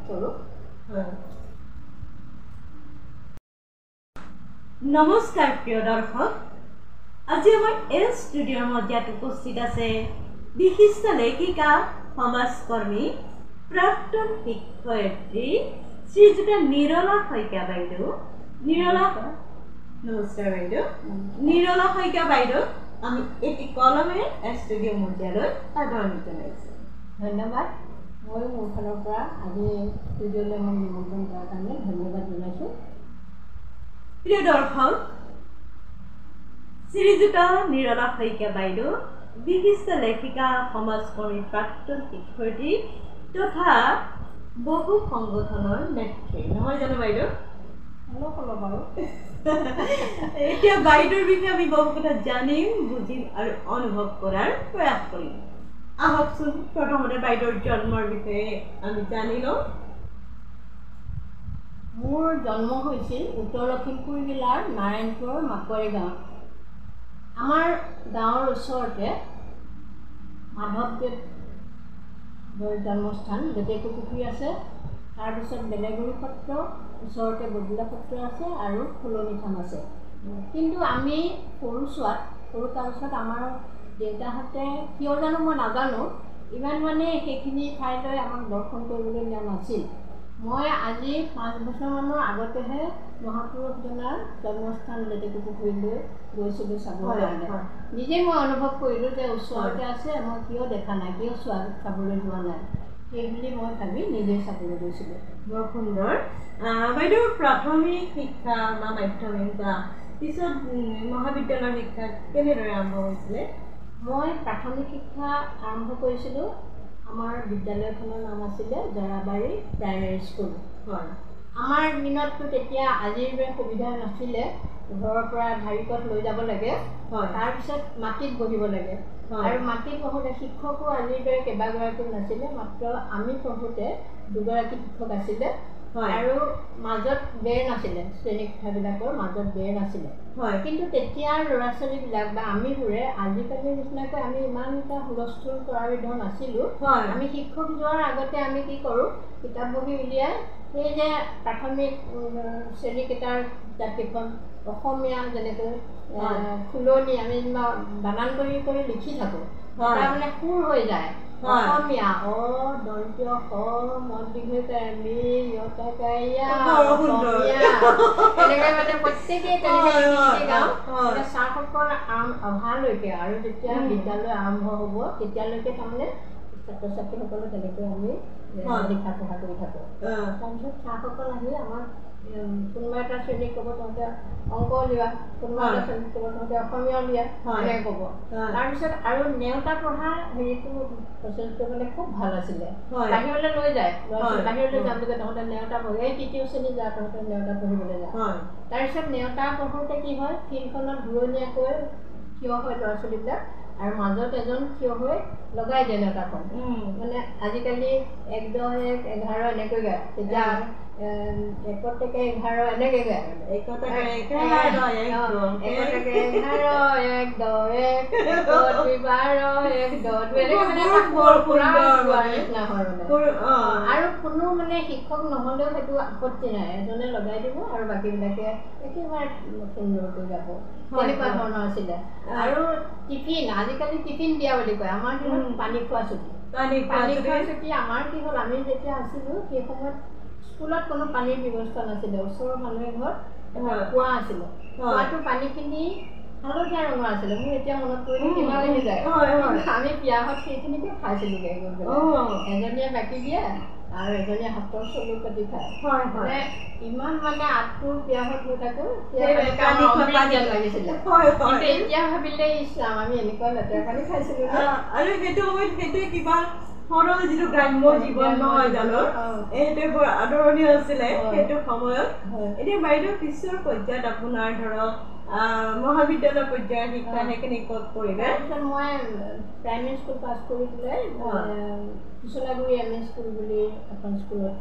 কৰোঁ নমস্কাৰ প্ৰিয় দৰ্শক আজি আমাৰ এই ষ্টুডিঅ'ৰ মজিয়াত উপস্থিত আছে বিশিষ্ট লেখিকা সমাজকৰ্মী প্ৰাক্তন শিক্ষয়িত্ৰী শ্ৰীযুতা নিৰলা শইকীয়া বাইদেউ নমস্কাৰ বাইদেউ নিৰলা শইকীয়া বাইদেউ আমি এটি কলমে ষ্টুডিঅ' মজিয়ালৈ আদৰণি জনাইছোঁ ধন্যবাদ ময়ো মোৰ ফালৰ পৰা আজি ষ্টুডিঅ'লৈ মই নিমন্ত্ৰণ কৰাৰ কাৰণে ধন্যবাদ জনাইছোঁ প্ৰিয় দৰ্শক শ্ৰীযুতা নিৰলা শইকীয়া বাইদেউ বিশিষ্ট লেখিকা সমাজকৰ্মী প্ৰাক্তন শিক্ষয়িত্ৰী তথা বহু সংগঠনৰ নেত্ৰী নহয় জানো বাইদেউ অলপ অলপ আৰু এতিয়া বাইদেউৰ বিষয়ে আমি বহু কথা জানিম বুজিম আৰু অনুভৱ কৰাৰ প্ৰয়াস কৰিম আহকচোন প্ৰথমতে বাইদেউৰ জন্মৰ বিষয়ে আমি জানি লওঁ মোৰ জন্ম হৈছিল উত্তৰ লখিমপুৰ জিলাৰ নাৰায়ণপুৰৰ মাকুৱাৰী গাঁৱত। আমাৰ গাঁৱৰ ওচৰতে মাধৱদেৱৰ জন্মস্থান লেটেকুপুখুৰী আছে। তাৰপিছত বেলেগুৰি সত্ৰ, ওচৰতে বদিলা সত্ৰ আছে আৰু ফুলনি থান আছে। কিন্তু আমি সৰু কালছোৱাত আমাৰ দেউতাহঁতে কিয় জানো মই নাজানো, ইমান মানে সেইখিনি ঠাইলৈ আমাক দৰ্শন কৰিবলৈ নিয়া নাছিল। মই আজি 5 বছৰমানৰ আগতেহে মহাপুৰুষজনাৰ জন্মস্থান লেটেকুপুখুৰীলৈ গৈছিলোঁ চাবৰ কাৰণে। নিজে মই অনুভৱ কৰিলোঁ যে ওচৰতে আছে, মই কিয় দেখা নাই, কিয় চাবলৈ যোৱা নাই, সেইবুলি মই ভাবি নিজেই চাবলৈ গৈছিলোঁ। বৰ সুন্দৰ। বাইদেউ প্ৰাথমিক শিক্ষা বা মাধ্যমিক বা পিছত মহাবিদ্যালয়ৰ শিক্ষা কেনেদৰে আৰম্ভ হৈছিলে? মই প্ৰাথমিক শিক্ষা আৰম্ভ কৰিছিলোঁ, আমাৰ বিদ্যালয়খনৰ নাম আছিলে জৰাবাৰী প্ৰাইমেৰী স্কুল। হয়। আমাৰ দিনততো তেতিয়া আজিৰ দৰে সুবিধা নাছিলে, ঘৰৰ পৰা ঢাৰিকত লৈ যাব লাগে, তাৰপিছত মাটিত বহিব লাগে। আৰু মাটিত পঢ়োঁতে শিক্ষকো আজিৰ দৰে কেইবাগৰাকীও নাছিলে, মাত্ৰ আমি পঢ়োঁতে 2গৰাকী শিক্ষক আছিলে। আৰু মাজত বেৰ নাছিলে, শ্ৰেণী কোঠাবিলাকৰ মাজত বেৰ নাছিলে। কিন্তু তেতিয়াৰ ল'ৰা ছোৱালীবিলাক বা আমিবোৰে আজিকালিৰ নিচিনাকৈ আমি ইমান এটা হুলস্থুল কৰাৰ বিধৰ নাছিলোঁ। আমি শিক্ষক যোৱাৰ আগতে আমি কি কৰোঁ, কিতাপ বহি উলিয়াই সেই যে প্ৰাথমিক শ্ৰেণীকেইটাৰ কিতাপকেইখন অসমীয়া যেনেকৈ ফুলনি আমি বানান কৰি লিখি থাকোঁ, তাৰমানে সুৰ হৈ যায়। অসমীয়া দন্ত্য স মধ্যমী অসমীয়া এনেকৈ মানে প্ৰত্যেকেই তেনেকৈ গাওঁ। ছাৰসকল অহালৈকে আৰু যেতিয়া বিদ্যালয় আৰম্ভ হ'ব তেতিয়ালৈকে তাৰমানে ছাত্ৰ ছাত্ৰীসকলে তেনেকৈ আমি লিখা পঢ়া কৰি থাকোঁ। তাৰপিছত ছাৰসকল আহি আমাক কোনোবা এটা শ্ৰেণীক ক'ব তহঁতে অংক উলিওৱা, কোনোবা এটা শ্ৰেণীক ক'ব তহঁতে অসমীয়া উলিওৱা, এনেকৈ ক'ব। তাৰপিছত আৰু নেওতা পঢ়া হেৰিটো প্ৰচেছটো মানে খুব ভাল আছিলে। বাহিৰলৈ লৈ যায়, বাহিৰলৈ যাম বুলি তহঁতে নেওতা পঢ়ি, এই তৃতীয় শ্ৰেণী যা, তহঁতে নেওতা পঢ়িবলৈ যা। তাৰপিছত নেওতা পঢ়োঁতে কি হয়, ফিল্ডখনত ঘূৰণীয়াকৈ থিয় হয় ল'ৰা ছোৱালীবিলাক, আৰু মাজত এজন থিয় হৈ লগাই দিয়ে নেওতাখন। মানে আজিকালি 1, 10, 1, 11 এনেকৈ গায়, তেতিয়া 1 টকে 11 এনেকৈ গায়। 1 টকে 11 1 10 1 2 12 1 10 এনেকৈ মানে নিচিনা হয় মানে। আৰু কোনো মানে শিক্ষক নহ'লেও সেইটো আপত্তি নাই, এজনে লগাই দিব আৰু বাকীবিলাকে একেবাৰে সুন্দৰকৈ গাব, তেনেকুৱা ধৰণৰ আছিলে। আৰু টিফিন, আজিকালি টিফিন দিয়া বুলি কয়, আমাৰ দিনত পানী খোৱা ছুটি। আমাৰ কি হ'ল, আমি যেতিয়া আছিলোঁ সেই সময়ত স্কুলত কোনো পানীৰ ব্যৱস্থা নাছিলে। ওচৰৰ মানুহে ঘৰত কুঁৱা আছিলে, কুঁৱাটো পানীখিনি হালধীয়া ৰঙৰ আছিলে। মোৰ এতিয়া মনত পৰিলে কিবা লাগি যায়। আমি পিয়াহত সেইখিনিকে খাইছিলোঁগৈ গৈ পেলাই, এজনীয়ে বাকি দিয়ে আৰু এজনীয়ে হাতৰ চলু কাটি খায়। মানে ইমান মানে আঁঠুৰ পিয়াহত হৈ থাকোঁ, লাগিছিলে। কিন্তু এতিয়া ভাবিলে ইছলাম আমি এনেকুৱা লেতেৰা পানী খাইছিলোঁ। আৰু সেইটো সময়ত সেইটোৱে কিবা সৰল যিটো গ্ৰাম্য জীৱন নহয় জানো, সেইটো বৰ আদৰণীয় আছিলে সেইটো সময়ত। এতিয়া বাইদেউ পিছৰ পৰ্যায়ত আপোনাৰ ধৰক মহাবিদ্যালয় পৰ্যায়ৰ শিক্ষা সেইখিনি ক'ত কৰিলে? তাৰপিছত মই প্ৰাইমেৰী স্কুল পাছ কৰি পেলাই পিছলাগুৰি MA স্কুল বুলি এখন স্কুলত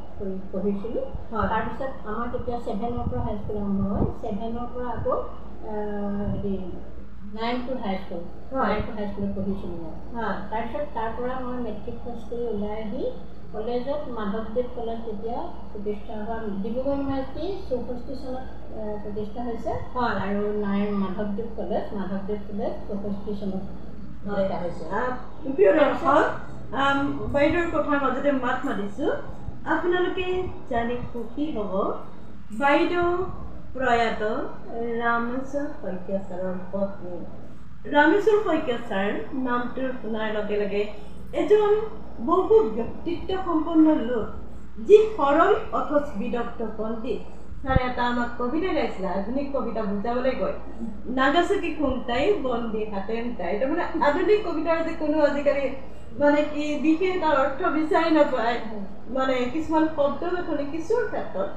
পঢ়িছিলোঁ। তাৰপিছত আমাৰ তেতিয়া 7ৰ পৰা হাইস্কুল আৰম্ভ হয়, 7ৰ পৰা আকৌ হেৰি নাৰায়ণপুৰ হাইস্কুল, নাৰায়ণপুৰ হাইস্কুলত পঢ়িছিলোঁ মই। তাৰপিছত তাৰ পৰা মই মেট্ৰিক পাছ কৰি ওলাই আহি কলেজত মাধৱদেৱ কলেজ তেতিয়া প্ৰতিষ্ঠা হোৱা, ডিব্ৰুগড় ইউনিভাৰ্চিটি 64 চনত প্ৰতিষ্ঠা হৈছে, আৰু মাধৱদেৱ কলেজ 64 চনত প্ৰতিষ্ঠা হৈছে। বাইদেউৰ কথাৰ মাজতে মাত মাতিছোঁ, আপোনালোকে জানি সুখী হ'ব, বাইদেউ প্ৰয়াত ৰামেশ্বৰ শইকীয়া ছাৰৰ পত্নী। ৰামেশ্বৰ শইকীয়া ছাৰ নামটো শুনাৰ লগে লগে এজন বহু ব্যক্তিত্ব সম্পন্ন লোক, যি সৰল অথচ বিদগ্ধ পণ্ডিত। ছাৰে এটা আমাক কবিতা গাইছিলে, আধুনিক কবিতা বুজাবলৈ গৈ, নাগাচাকি খুমটাই বন্দী হাতেম তাই। তাৰমানে আধুনিক কবিতাৰ যে কোনো আজিকালি মানে কি বিশেষ এটা অৰ্থ বিচাৰি নাপায়, মানে কিছুমান শব্দ গাঁথনি কিছু ক্ষেত্ৰত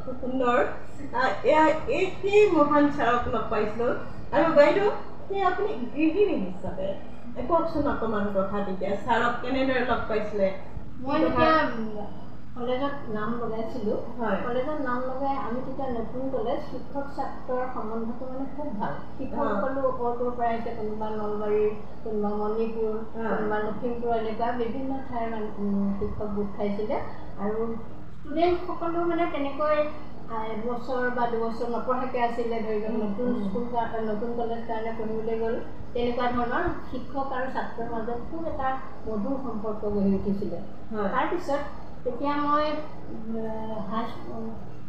খুব সুন্দৰ। সেই মহান ছাৰক লগ পাইছিলোঁ। আৰু বাইদেউ সেই আপুনি গৃহিণী হিচাপে কওকচোন অকণমান কথা, তেতিয়া ছাৰক কেনেদৰে লগ পাইছিলে? মই যেতিয়া কলেজত নাম লগাইছিলোঁ। কলেজত নাম লগাই আমি তেতিয়া নতুন কলেজ, শিক্ষক ছাত্ৰৰ সম্বন্ধটো মানে খুব ভাল। শিক্ষকসকলো ক'ৰ পৰা আহিছে, কোনোবা নলবাৰী, কোনোবা মণিপুৰ, কোনোবা লখিমপুৰ, এনেকুৱা বিভিন্ন ঠাইৰ শিক্ষক গোট খাইছিলে। আৰু ষ্টুডেণ্টসকলো মানে তেনেকৈ এবছৰ বা দুবছৰ নপঢ়াকৈ আছিলে, ধৰি লওক নতুন স্কুল নতুন কলেজ কাৰণে পঢ়িবলৈ গ'ল। তেনেকুৱা ধৰণৰ শিক্ষক আৰু ছাত্ৰৰ মাজত খুব এটা মধুৰ সম্পৰ্ক গঢ়ি উঠিছিলে। তাৰপিছত তেতিয়া মই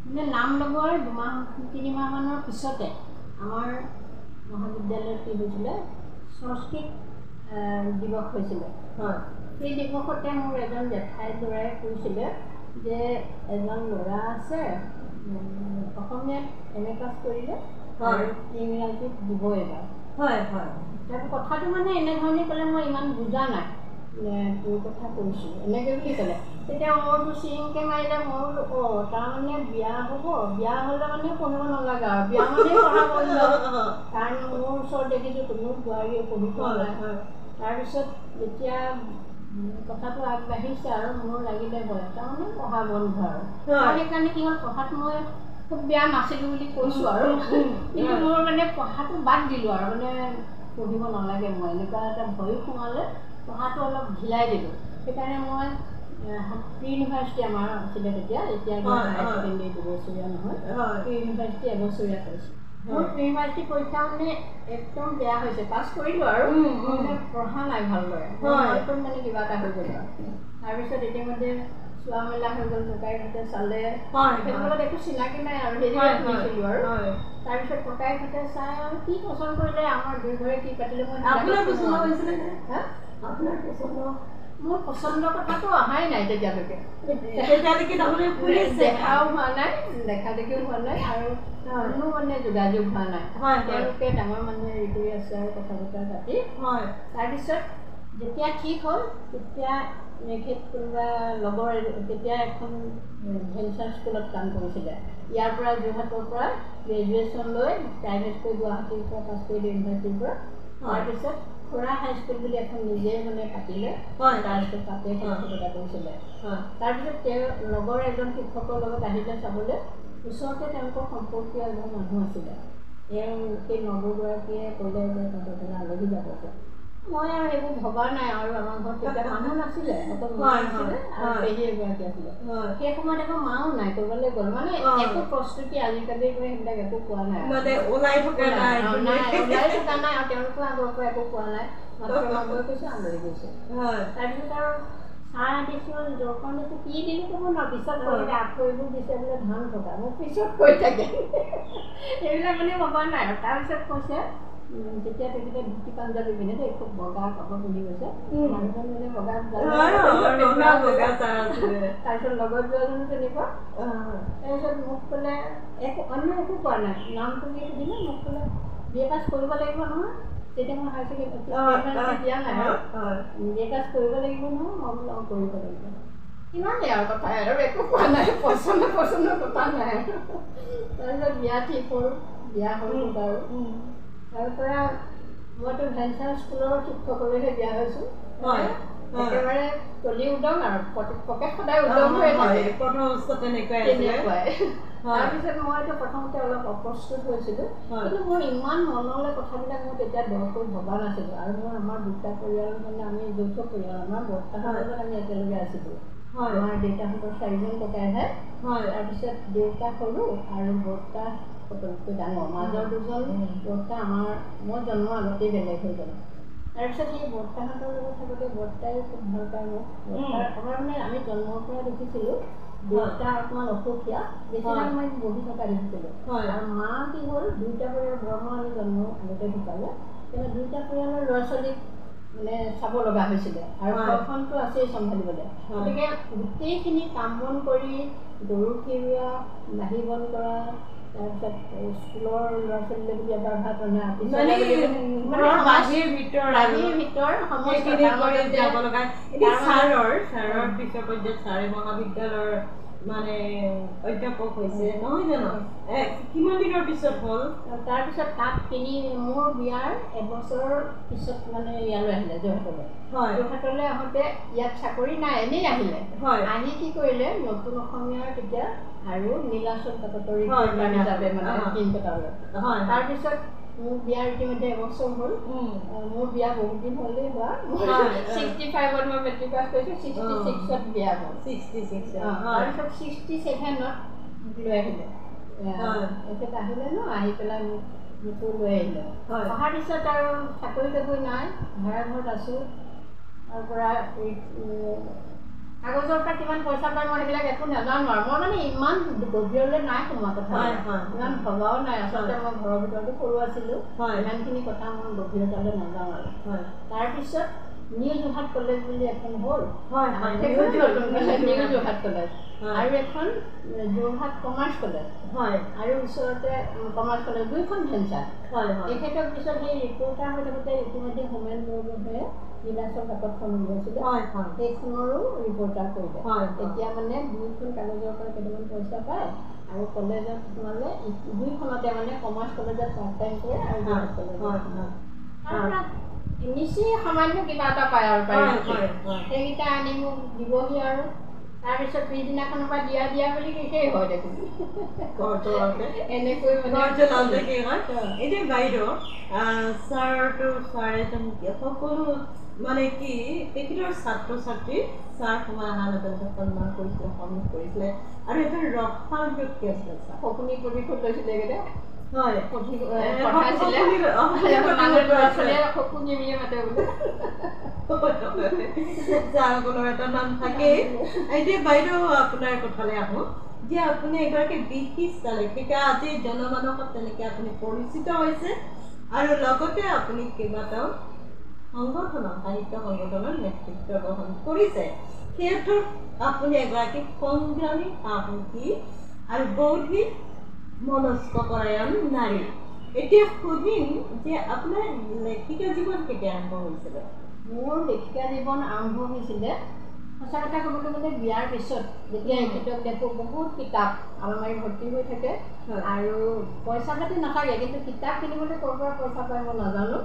মানে নাম লগোৱাৰ 2-3 মাহমানৰ পিছতে আমাৰ মহাবিদ্যালয়ত কি হৈছিলে, সংস্কৃত দিৱস হৈছিলে। সেই দিৱসতে মোৰ এজন জেঠাই ল'ৰাই কৈছিলে যে এজন ল'ৰা আছে, অসমীয়াত MA পাছ কৰিলে আৰু ইংৰাজীত দিব এবাৰ। তাৰ কথাটো মানে এনেধৰণে ক'লে, মই ইমান বুজা নাই, তোৰ কথা কৈছোঁ এনেকৈ বুলি ক'লে। তেতিয়া মোৰতো চিৰিংকৈ মাৰিলে। মই বোলো তাৰমানে বিয়া হ'ব, বিয়া হ'লে মানে পঢ়িব নালাগে আৰু, বিয়া মানে পঢ়া বন্ধ। কাৰণ মোৰ ওচৰত দেখিছোঁ কোনো বোৱাৰীয়ে পঢ়ি পোৱা নাই। তাৰপিছত যেতিয়া কথাটো আগবাঢ়িছে আৰু মোৰ লাগিলে ভয়, তাৰমানে পঢ়া বন্ধ আৰু। সেইকাৰণে কি হ'ল, পঢ়াত মই খুব বেয়া নাছিলোঁ বুলি কৈছোঁ আৰু, কিন্তু মোৰ মানে পঢ়াটো বাদ দিলোঁ আৰু, মানে পঢ়িব নালাগে, মই এনেকুৱা এটা ভয়ো সোমালে, পঢ়াটো অলপ ঢিলাই দিলোঁ। সেইকাৰণে মই প্ৰি ইউনিভাৰ্চিটি আমাৰ আছিলে তেতিয়া, এতিয়া হায়াৰ ছেকেণ্ডেৰী 2 বছৰীয়া নহয়, প্ৰি ইউনিভাৰ্চিটি এবছৰীয়া কৰিছোঁ। মোৰ প্ৰি ইউনিভাৰ্চিটি পৰীক্ষা মানে একদম বেয়া হৈছে, পাছ কৰিলোঁ আৰু মানে পঢ়া নাই ভালদৰে, হয়তো মানে কিবা এটা হৈ গ'ল আৰু। তাৰপিছত ইতিমধ্যে চোৱা মেলা হৈ গ'ল, ককাইহঁতে চালে, তেখেতসকলত একো চিনাকি নাই আৰু, সেইবিলাক শুনিছিলোঁ আৰু। তাৰপিছত ককাইহঁতে চাই আৰু কি পচন্দ কৰিলে, আমাৰ দুই ঘৰে কি পাতিলে, মই মোৰ পচন্দৰ কথাটো অহাই নাই তেতিয়ালৈকে, দেখাও হোৱা নাই, দেখা দেখিও হোৱা নাই, আৰু কোনো মানে যোগাযোগ হোৱা নাই। তেওঁলোকে ডাঙৰ মানুহে হেৰি কৰি আছে আৰু কথা বতৰা পাতি। তাৰপিছত যেতিয়া ঠিক হ'ল, তেতিয়া কোনোবা লগৰ, তেতিয়া এখন ভেঞ্চাৰ স্কুলত কাম কৰিছিলে। ইয়াৰ পৰা যোৰহাটৰ পৰা গ্ৰেজুৱেশ্যন লৈ প্ৰাইভেটকৈ গুৱাহাটীৰ পৰা পাছ কৰিলে, ইউনিভাৰ্চিটিৰ পৰা। তাৰপিছত খুৰা হাইস্কুল বুলি এখন নিজে মানে পাতিলে, তাৰপিছত তাতে শিক্ষকতা কৰিছিলে। তাৰপিছত তেওঁ লগৰ এজন শিক্ষকৰ লগত আহিলে চাবলৈ। ওচৰতে তেওঁলোকৰ সম্পৰ্কীয় এজন মানুহ আছিলে, তেওঁ সেই নৱগৰাকীয়ে ক'লে যে তহঁতৰ আলহী যাব। মই আৰু সেইবোৰ ভবা নাই আৰু, আমাৰ ঘৰত তেতিয়া মানুহ নাছিলে, অকল মা আছিলে আৰু পেহী এগৰাকী আছিলে। সেই সময়ত আকৌ মাও নাই, ক'ৰবালৈ গ'ল, মানে একো প্ৰস্তুতি আজিকালি সেইবিলাক একো পোৱা নাই, ওলাই থকা নাই আৰু তেওঁলোকেও আগৰ পৰা একো পোৱা নাই, মাত্ৰ নগৈ কৈছে আলহী গৈছে। তাৰপিছত আৰু চাহ দিছোঁ, জলপানটো কি দিলোঁ ক'ব ন, পিছত কৰিলে আখৈবোৰ দিছে বোলে ধান থকা, মোক পিছত কৈ থাকে, সেইবিলাক মানে ভবা নাই আৰু। তাৰপিছত কৈছে, যেতিয়া তেখেতে ধুতি পাঞ্জাবী পিন্ধে দেই, খুব বগা কাপোৰ পিন্ধি গৈছে, মানুহজন মানে বগা, তাৰপিছত লগত যোৱাজনো তেনেকুৱা। তাৰপিছত মোক ক'লে, অন্য একো কোৱা নাই, নামটো কি সুধিলে, মোক ক'লে BA পাছ কৰিব লাগিব নহয়। তেতিয়া মই হায়াৰ ছেকেণ্ডেৰী দিয়া নাই আৰু, BA পাছ কৰিব লাগিব নহয়। মই বোলো কৰিব লাগিব, ইমানেই আৰু কথা, আৰু একো কোৱা নাই, পচন্দৰ কথা নাই। তাৰপিছত বিয়া ঠিক হ'ল, বিয়া হ'ল বাৰু। তাৰপৰা মইতো ভেঞ্চাৰ স্কুলৰ শিক্ষকলৈহে বিয়া হৈছোঁ, একেবাৰে তলি উদং আৰু, পকেট সদায় উদং হৈ থাকে, তেনেকুৱাই। তাৰপিছত মইতো প্ৰথমতে অলপ অপ্ৰস্তুত হৈছিলোঁ, কিন্তু মোৰ ইমান মনলৈ কথাবিলাক মই তেতিয়া দৰকৈ ভবা নাছিলোঁ। আৰু মোৰ আমাৰ দুটা পৰিয়াল, মানে আমি যৌথ পৰিয়াল, আমাৰ বৰ্তাহঁতৰ লগত আমি একেলগে আছিলোঁ। আমাৰ দেউতাহঁতৰ 4জন ককাই ভাই, তাৰপিছত দেউতা সৰু আৰু বৰ্তা সকলোতকৈ ডাঙৰ, মাজৰ 2জন বৰ্তা মই জন্মৰ আগতেই বেলেগ হৈ গ'ল। তাৰপিছত সেই বৰ্তাহঁতৰ লগত থাকোঁতে বৰ্তাই খুব ভাল পায় মোক। আমাৰ মানে আমি জন্মৰ পৰা দেখিছিলোঁ দেউতা অকণমান অসুখীয়া, বেছিভাগ মই বহি থকা দেখিছিলোঁ। আৰু মা কি হ'ল, 2টা পৰিয়াল, বৰমা আমি জন্ম আগতে ঢুকালে, কিন্তু 2টা পৰিয়ালৰ ল'ৰা ছোৱালীক মানে চাব লগা হৈছিলে, আৰু ঘৰখনটো আছেই চম্ভালিবলৈ। গতিকে গোটেইখিনি কাম বন কৰি, গৰু খিৰোৱা, বাঢ়ি বন কৰা, তাৰপিছত স্কুলৰ ল'ৰা ছোৱালীলৈ বুলি এবাৰ ভাত ৰন্ধা, মহাবিদ্যালয়ৰ মানে অধ্যাপক হৈছে নহয় জানো কিমান দিনৰ পিছত হ'ল তাৰপিছত তাত মোৰ বিয়াৰ এবছৰ পিছত মানে ইয়ালৈ আহিলে যোৰহাটলৈ যোৰহাটলৈ আহোঁতে ইয়াত চাকৰি নাই এনেই আহিলে আহি কি কৰিলে নতুন অসমীয়াৰ তেতিয়া আৰু নীলাচল কাকতৰ হিচাপে মানে কিনকটালৈ তাৰপিছত মোৰ বিয়াৰ ইতিমধ্যে এবছৰ হ'ল মোৰ বিয়া বহুত দিন হ'লেই হোৱা 65ত মই মেট্ৰিক পাছ কৰিছোঁ 66ত বিয়া হ'ল 66 তাৰপিছত 67ত লৈ আহিলে এখেত আহিলে ন আহি পেলাই মোকো লৈ আহিলে অহাৰ পিছত আৰু চাকৰি তাকৰি নাই ভাড়া ঘৰত আছোঁ তাৰপৰা কাগজৰ পৰা কিমান পইচা পায় মই সেইবিলাক একো নাজানো আৰু মই মানে ইমান গভীৰলৈ নাই সোমোৱা কথা ইমান ভবাও নাই আচলতে মই ঘৰৰ ভিতৰতো সৰু আছিলোঁ ইমানখিনি কথা মই গভীৰতালৈ নাযাওঁ আৰু তাৰপিছত নিউ যোৰহাট কলেজ বুলি এখন হ'ল নিউ যোৰহাট কলেজ আৰু এখন যোৰহাট কমাৰ্চ কলেজ আৰু ওচৰতে কমাৰ্চ কলেজ দুইখন ভেঞ্চাৰ তেখেতৰ পিছত সেই ৰিপৰ্টাৰ হৈ থাকোঁতে ইতিমধ্যে হোমেন বৰগোহাঁয়ে নীলাচল কাকতখন উলিয়াইছিলে সেইখনৰো ৰিপৰ্টাৰ কৰিলে এতিয়া মানে দুইখন কাগজৰ পৰা কেইটামান পইচা পায় আৰু কলেজত সোমালে দুইখনতে মানে কমাৰ্চ কলেজত পাৰ্ট টাইম কৰে আৰু যোৰহাট কলেজত নিশ্চয় সামান্য কিবা এটা পায় আৰু সেইকেইটা আনি মোক দিবহি আৰু তাৰপিছত পিছদিনাখনৰ পৰা দিয়া বুলি শেষেই হয় দেখোন এনেকৈ এতিয়া বাইদেউ ছাৰে সকলো মানে কি তেখেতৰ ছাত্ৰ ছাত্ৰী ছাৰ সময় অহাৰ লগে লগে সন্মান কৰিছিলে সন্মুখ কৰিছিলে আৰু এটা ৰসায়ন ব্যক্তি আছিলে সপোনি পৰিশোধ লৈছিলে এইকেইটা এটা নাম থাকেই এতিয়া বাইদেউ আপোনাৰ কথালৈ আহোঁ যে আপুনি এগৰাকী বিশিষ্ট লেখিকা আজি জনমানসত তেনেকৈ আপুনি পৰিচিত হৈছে আৰু লগতে আপুনি কেইবাটাও সংগঠনৰ সাহিত্য সংগঠনৰ নেতৃত্ব গ্ৰহণ কৰিছে সেইহেতু আপুনি এগৰাকী সংগ্ৰামী সাহসী আৰু বৌদ্ধিক মনস্কপৰায়ণ নাৰী এতিয়া সুধিম যে আপোনাৰ লেখিকা জীৱন কেতিয়া আৰম্ভ হৈছিলে মোৰ লেখিকা জীৱন আৰম্ভ হৈছিলে সঁচা কথা ক'বলৈ গ'লে বিয়াৰ পিছত যেতিয়া এখেতক দেখোঁ বহুত কিতাপ আলমাৰী ভৰ্তি হৈ থাকে আৰু পইচা পাতি নাথাকে কিন্তু কিতাপ কিনিবলৈ ক'ৰ পৰা পইচা পায় মই নাজানো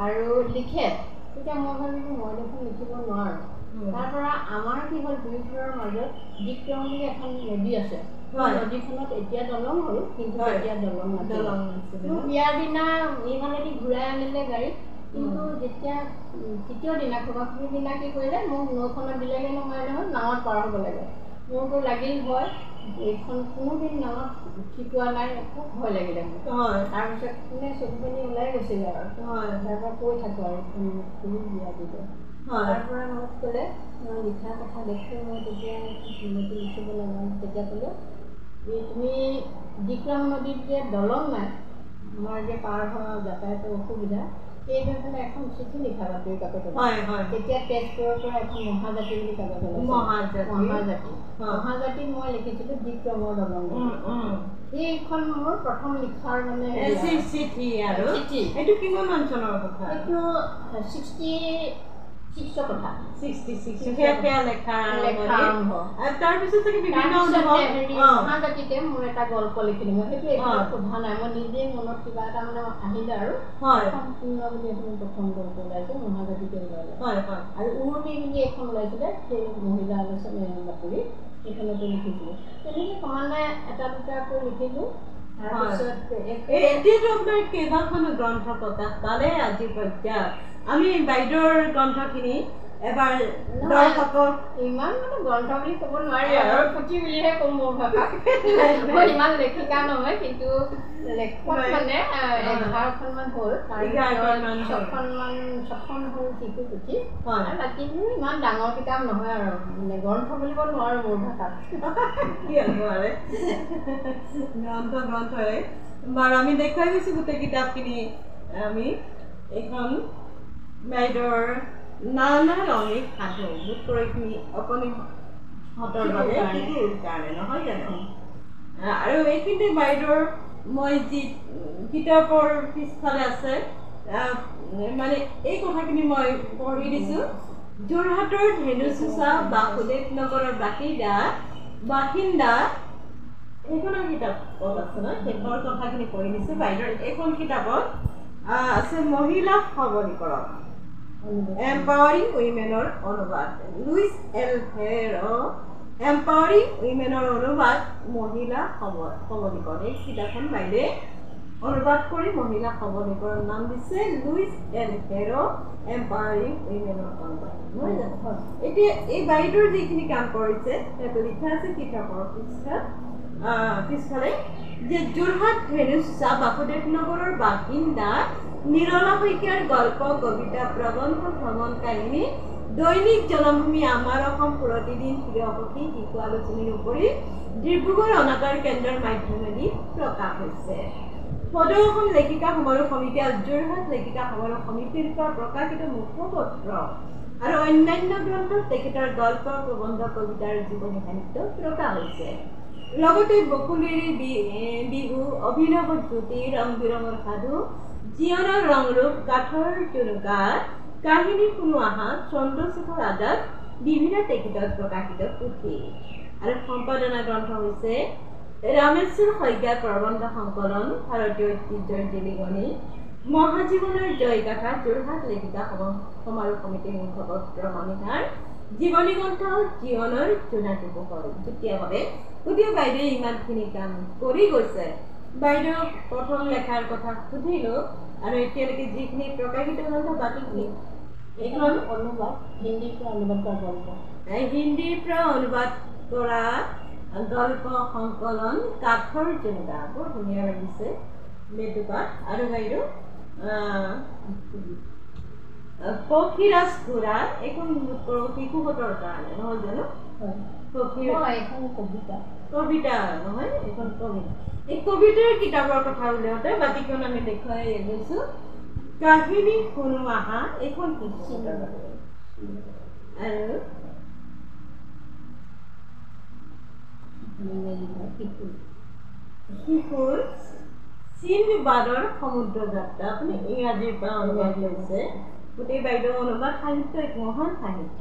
আৰু লিখে তেতিয়া মই ভাবিলোঁ মই দেখোন লিখিব নোৱাৰোঁ তাৰ পৰা আমাৰ কি হ'ল দুই ঘৰৰ মাজত দিক্ৰম বুলি এখন নদী আছে নদীখনত এতিয়া দলং হ'ল কিন্তু এতিয়া দলং নাছিলে মোৰ বিয়াৰ দিনা এইফালেদি ঘূৰাই আনিলে গাড়ীত কিন্তু যেতিয়া তৃতীয় দিনা খোবাখুৰিৰ দিনা কি কৰিলে মোক নৈখনত দিলেগৈ নহয় নহয় নাৱত পাৰ হ'ব লাগে মোৰতো লাগিল ভয় এইখন কোনোদিন নাৱত উঠি পোৱা নাই খুব ভয় লাগিলে মোৰ তাৰপিছত কোনে চকুপানী ওলাই গৈছিলে আৰু তাৰপৰা কৈ থাকোঁ আৰু কোনো বিয়া দিব তাৰপৰা মোক ক'লে মই লিখা কথা দেখোঁ মই তেতিয়া লিখিব নাজানো তেতিয়া ক'লে তুমি দিক্ৰম নদীত যে দলং নাই আমাৰ যে পাৰ হোৱা যাতায়াতৰ অসুবিধা সেইবাবে এখন চিঠি লিখা বাতৰি কাকতত তেতিয়া তেজপুৰৰ পৰা এখন মহাজাতি বুলি কাগজ মহাজাতি মই লিখিছিলোঁ দিক্ৰমৰ দলং সেইখন মোৰ প্ৰথম লিখাৰ মানে চিঠি আৰু এইটো কিমান অঞ্চলৰ কথা এইটো 66 কথা 66 লেখা আৰম্ভ তাৰপিছত মহাজাতিতে মোৰ এটা গল্প লিখিলোঁ মই সেইটো একদম সোধা নাই মই নিজে মনত কিবা এটা মানে আহিলে আৰু সম্পূৰ্ণ বুলি এখন প্ৰথম গল্প ওলাইছে মহাজাতিতে ওলালে আৰু উৰুমি বুলি এখন ওলাইছিলে সেই মহিলা আলোচনী বাতৰি সেইখনতো লিখিছিলোঁ তেনেকৈ ক্ৰমান্বয়ে এটা দুটাকৈ লিখিলোঁ তাৰপিছত এতিয়াতো আপোনাৰ কেইবাখনো গ্ৰন্থ প্ৰকাশ পালে আজি পৰ্যায়ত আমি বাইদেউৰ গ্ৰন্থখিনি এবাৰ দৰ্শকক ইমান মানে গ্ৰন্থ বুলি ক'ব নোৱাৰি আৰু পুথি বুলিহে ক'ম মোৰ ভাষাত মই ইমান লেখিকা নহয় কিন্তু লেখক মানে 11খনমান হ'ল ছখন হ'ল শিশু পুথি আৰু বাকীবোৰ ইমান ডাঙৰ কিতাপ নহয় আৰু মানে গ্ৰন্থ বুলিব নোৱাৰোঁ মোৰ ভাষাত কি নোৱাৰে গ্ৰন্থৰে বাৰু আমি দেখুৱাই গৈছোঁ গোটেই কিতাপখিনি আমি এইখন বাইদেউৰ নানা ৰঙী সাধু বোধ কৰি অকণিহঁতৰ বাবে কাৰণে নহয় জানো আৰু এইখিনিতে বাইদেউৰ মই যি কিতাপৰ পিছফালে আছে মানে এই কথাখিনি মই পঢ়ি দিছোঁ যোৰহাটৰ ধেনুচোচা বাসুদেৱ নগৰৰ বাসিন্দা বাসিন্দা এইখনৰ কিতাপত আছে ন শেষৰ কথাখিনি কৈ দিছোঁ বাইদেউৰ এইখন কিতাপত আছে মহিলা সবলীকৰণ এম্পাৱাৰিং উইমেনৰ অনুবাদ লুইচ এল হেৰ এম্পাৱাৰিং উইমেনৰ অনুবাদ মহিলা সবলীকৰণ এই কিতাপখন বাইদেৱে অনুবাদ কৰি মহিলা সবলীকৰণ নাম দিছে লুইচ এল হেৰ এম্পাৱাৰিং উইমেনৰ অনুবাদ নহয় জানো এতিয়া এই বাইদেউৰ যিখিনি কাম কৰিছে সেইটো লিখা আছে কিতাপৰ পিছফালে যে যোৰহাট ধেনুচা বাসুদেৱ নগৰৰ বাসিন্দা নিৰলা শইকীয়াৰ গল্প কবিতা প্ৰবন্ধ ভ্ৰমণ কাহিনী দৈনিক জনমভূমি আমাৰ অসম প্ৰতিদিন প্ৰিয়সখী শিশু আলোচনীৰ উপৰি ডিব্ৰুগড় অনাতাঁৰ কেন্দ্ৰৰ মাধ্যমেদি প্ৰকাশ হৈছে সদৌ অসম লেখিকা সমাৰোহ সমিতি আৰু যোৰহাট লেখিকা সমাৰোহ সমিতিৰ পৰা প্ৰকাশিত মুখপত্ৰ আৰু অন্যান্য গ্ৰন্থত তেখেতৰ গল্প প্ৰবন্ধ কবিতা আৰু জীৱনী সাহিত্য প্ৰকাশ হৈছে লগতে বকুলিৰ বিহু অভিনৱ জ্যোতি ৰং বিৰঙৰ সাধু জীৱনৰ ৰং ৰূপ কাঠৰ জুনুকা কাহিনী শুনোৱা হাত চন্দ্ৰশেখৰ আজাদ বিভিন্ন তেখেতৰ প্ৰকাশিত পুথি আৰু সম্পাদনা গ্ৰন্থ হৈছে ৰামেশ্বৰ শইকীয়া প্ৰবন্ধ সংকলন ভাৰতীয় ঐতিহ্যৰ জিলিগনি মহাজীৱনৰ জয়গাথা যোৰহাট লেখিকা সমাৰোহ সমিতিৰ মুখপত্ৰ মণিহাৰ জীৱনী গ্ৰন্থ জীৱনৰ জোনাকী পোহৰ যুটীয়াভাৱে গতিকে বাইদেৱে ইমানখিনি কাম কৰি গৈছে বাইদেউ প্ৰথম লেখাৰ কথা সুধিলোঁ আৰু এতিয়ালৈকে যিখিনি প্ৰকাশিত গ্ৰন্থ বাকীখিনি এইখন অনুবাদ হিন্দীৰ পৰা অনুবাদ কৰা গল্প হিন্দীৰ পৰা অনুবাদ কৰা গল্প সংকলন কাঠৰ জোনাকা বৰ ধুনীয়া লাগিছে মেটুকাত আৰু বাইদেউ পক্ষীৰাজ ঘোঁৰা এইখন শিশুহঁতৰ কাৰণে নহয় জানো কবিতা নহয় এইখন কবিতা এই কবিতাৰ কিতাপৰ কথা উলিয়াওঁতে বাকীখন আমি দেখুৱাই গৈছোঁ কাহিনী শুনোৱা হাত এইখন শিশুহঁতৰ বাবে আৰু শিশুৰ চিনবাদৰ সমুদ্ৰ যাত্ৰা আপুনি ইংৰাজীৰ পৰা অনুবাদ লৈছে গোটেই বাইদেউ অনুবাদ সাহিত্য এক মহান সাহিত্য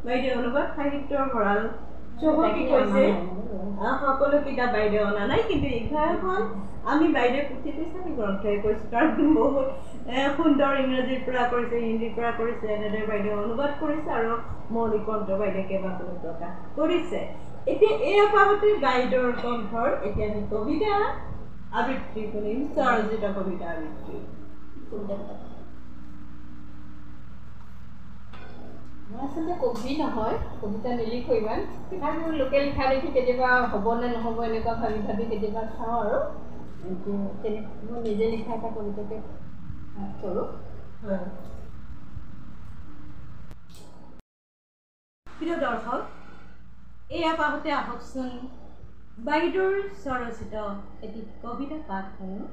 বাইদেউ অনুবাদ সাহিত্যৰ ভঁৰাল চহকী কৈছে সকলো কিতাপ বাইদেউ অনা নাই কিন্তু 11খন আমি বাইদেউ পুথি পইচানি গ্ৰন্থই কৈছোঁ কাৰণ বহুত সুন্দৰ ইংৰাজীৰ পৰা কৰিছে হিন্দীৰ পৰা কৰিছে এনেদৰে বাইদেউ অনুবাদ কৰিছে আৰু মৌলিক গ্ৰন্থ বাইদেউ কেইবাখনো প্ৰকাশ কৰিছে এতিয়া এই আপাহতে বাইদেউৰ গ্ৰন্থৰ এতিয়া আমি কবিতা আবৃত্তি কৰিম স্বৰচিত কবিতা আবৃত্তি মই আচলতে কবি নহয় কবিতা নিলিখো ইমান তথাপিও লোকে লিখা দেখি কেতিয়াবা হ'ব নে নহ'ব এনেকুৱা ভাবি ভাবি কেতিয়াবা চাওঁ আৰু মই নিজে লিখা এটা কবিতাকে কৰোঁ প্ৰিয় দৰ্শক এই আপাহতে আহকচোন বাইদেউৰ স্বৰচিত এটি কবিতা পাঠ কৰোঁ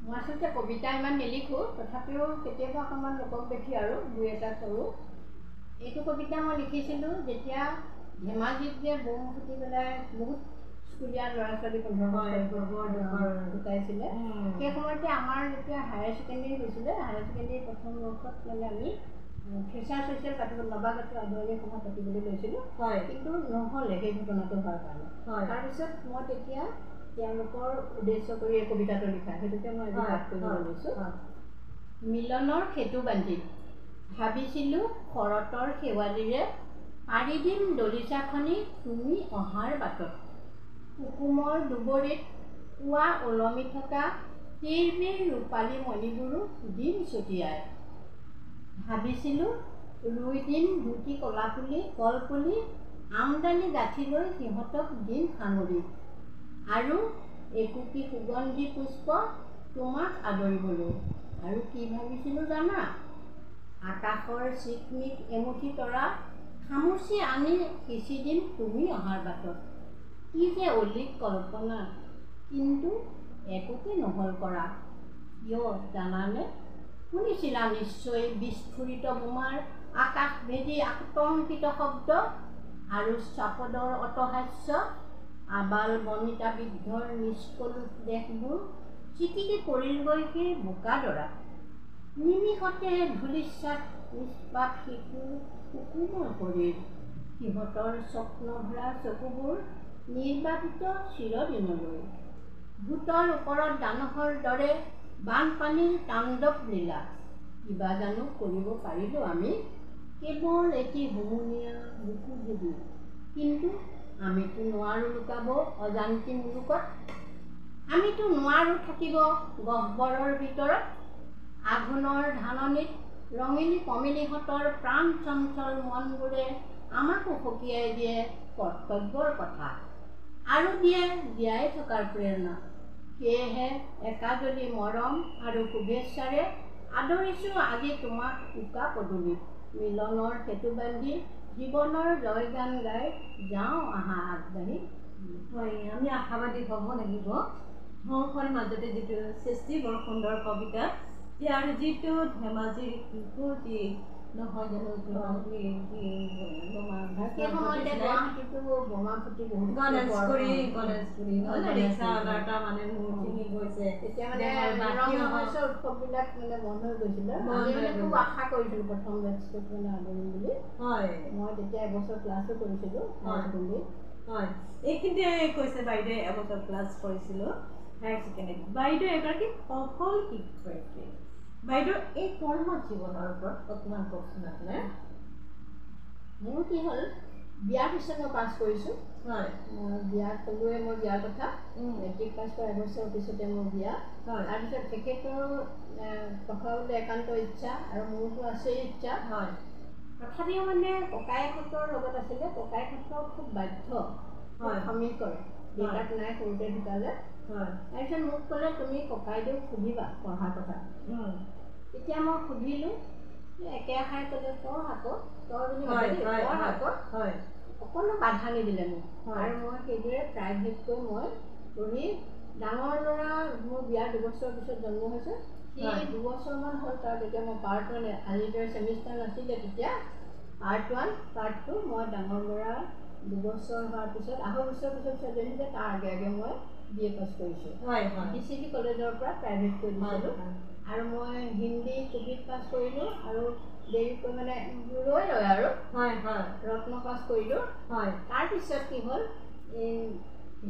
মই আচলতে কবিতা ইমান নিলিখোঁ তথাপিও কেতিয়াবা অকণমান লোকক দেখি আৰু দুই এটা কৰোঁ এইটো কবিতা মই লিখিছিলোঁ যেতিয়া ধেমাজিত যে বোম ফুটি পেলাই বহুত স্কুলীয়া ল'ৰা ছোৱালী 15 গোটাইছিলে সেই সময়তে আমাৰ যেতিয়া হায়াৰ ছেকেণ্ডেৰী হৈছিলে হায়াৰ ছেকেণ্ডেৰী প্ৰথম বৰ্ষত মানে আমি ফ্ৰেচাৰ চ'চিয়েল পাতিব নৱাগত আদৰণি সভা পাতিবলৈ লৈছিলোঁ কিন্তু নহ'লে সেই ঘটনাটো হোৱাৰ কাৰণে তাৰপিছত মই তেতিয়া তেওঁলোকৰ উদ্দেশ্য কৰি এই কবিতাটো লিখা সেইটোকে মই আজি পাঠ কৰিবলৈ লৈছোঁ মিলনৰ সেতু বান্ধি ভাবিছিলোঁ শৰতৰ শেৱালিৰে পাৰি দিম দলিচাখনি তুমি অহাৰ বাটত কুকুমৰ দুবৰিত পুৱা ওলমি থকা তিৰবিৰ ৰূপালী মণিবোৰো দিম ছটিয়াই ভাবিছিলোঁ ৰুই দিম দুটি কলাপুলি কলপুলি আমদানি গাঁঠি লৈ সিহঁতক দিম সাঙুৰি আৰু একোটি সুগন্ধি পুষ্প তোমাক আদৰিবলৈ আৰু কি ভাবিছিলোঁ জানা আকাশৰ চিকমিক এমুঠি তৰা খামুচি আনি সিঁচি দিম তুমি অহাৰ বাটত কি যে অলিক কল্পনা কিন্তু একোকে নহ'ল কৰা কিয় জানানে শুনিছিলা নিশ্চয় বিস্ফোৰিত বোমাৰ আকাশ ভেদী আতংকিত শব্দ আৰু চাপদৰ অটহাস্য আবাল বনিতা বৃদ্ধৰ নিষ্কলুষ দেশবোৰ চিটিকি পৰিলগৈ সেই বোকাডৰা নিমিষতে ধূলিচাত নিষ্পাপ শিশু কুকুমৰ শৰীৰ সিহঁতৰ স্বপ্নভৰা চকুবোৰ নিৰ্বাপিত চিৰদিনলৈ। ভূতৰ ওপৰত দানহৰ দৰে বানপানীৰ তাণ্ডৱ লীলা কিবা জানো কৰিব পাৰিলোঁ আমি, কেৱল এটি হুমুনিয়া বুকু যদি। কিন্তু আমিতো নোৱাৰোঁ লুকাব অজান্তি মুলুকত, আমিতো নোৱাৰোঁ থাকিব গহ্বৰৰ ভিতৰত। আঘোণৰ ধাননিত ৰঙিলী কমিলিহঁতৰ প্ৰাণ চঞ্চল মনবোৰে আমাকো সকীয়াই দিয়ে কৰ্তব্যৰ কথা আৰু জীয়াই থকাৰ প্ৰেৰণা। সেয়েহে একাজলি মৰম আৰু শুভেচ্ছাৰে আদৰিছোঁ আজি তোমাক উকা পদূলিত। মিলনৰ সেতু বান্ধি জীৱনৰ জয়গান গাই যাওঁ আহা আগবাঢ়ি। হয়, আমি আশাবাদী হ'ব লাগিব। সংসাৰ মাজতে যিটো সৃষ্টি বৰ সুন্দৰ কবিতা, ইয়াৰ যিটো ধেমাজিৰ শিশু যি নহয় জানো গণেশগুৰি মানে মোৰ ছিঙি গৈছে। তেতিয়া মানে উৎসৱবিলাক মানে বন্ধ হৈ গৈছিলে। খুব আশা কৰিছিলোঁ প্ৰথম বেটছটোত মানে আদৰিম বুলি। হয়, মই তেতিয়া এবছৰ ক্লাছো কৰিছিলোঁ হায়াৰ ছেকেণ্ডেৰী। হয়, এইখিনিতে কৈছে বাইদেৱে এবছৰ ক্লাছ কৰিছিলোঁ হায়াৰ ছেকেণ্ডেৰী। বাইদেউ এগৰাকী সফল শিক্ষয়িত্ৰী। বাইদেউ এই কৰ্ম জীৱনৰ ওপৰত অকণমান কওকচোন আপোনাৰ। মোৰ কি হ'ল, বিয়াৰ পিছত মই পাছ কৰিছোঁ। হয়, বিয়া ক'লোৱে মই বিয়াৰ কথা। মেট্ৰিক পাছ কৰা এবছৰৰ পিছতে মোৰ বিয়া। তাৰপিছত তেখেতৰ পঢ়াবলৈ একান্ত ইচ্ছা আৰু মোৰতো আছেই ইচ্ছা। হয়, তথাপিও মানে ককায়েকহঁতৰ লগত আছিলে, ককায়েকহঁতৰ খুব বাধ্য সমীৰ কৰে। দেউতাক নাই, সৰুতে ঢুকালে। তাৰপিছত মোক ক'লে তুমি ককাইদেউক সুধিবা পঢ়াৰ কথা। তেতিয়া মই সুধিলোঁ, একে আশাই ক'লে পঢ় আকৌ, তই বুলি পঢ় আকৌ। অকণো বাধা নিদিলে মোক। আৰু মই সেইদৰে প্ৰাইভেটকৈ মই পঢ়ি ডাঙৰ ল'ৰা মোৰ বিয়াৰ 2 বছৰৰ পিছত জন্ম হৈছে। সেই 2 বছৰমান হ'ল তাৰ তেতিয়া মই পাৰ্ট 1 আজিৰ দৰে ছেমিষ্টাৰ নাছিলে তেতিয়া পাৰ্ট 1 পাৰ্ট 2 মই ডাঙৰ ল'ৰা 2 বছৰ হোৱাৰ পিছত 2.5 বছৰৰ পিছত ছোৱালী যে তাৰ আগে আগে মই BA পাছ কৰিছোঁ। DCB কলেজৰ পৰা প্ৰাইভেট কৰি দিছিলোঁ। আৰু মই হিন্দী কোভিড পাছ কৰিলোঁ আৰু দেৰিকৈ মানে ৰৈ আৰু ৰত্ন পাছ কৰিলোঁ। তাৰপিছত কি হ'ল, এই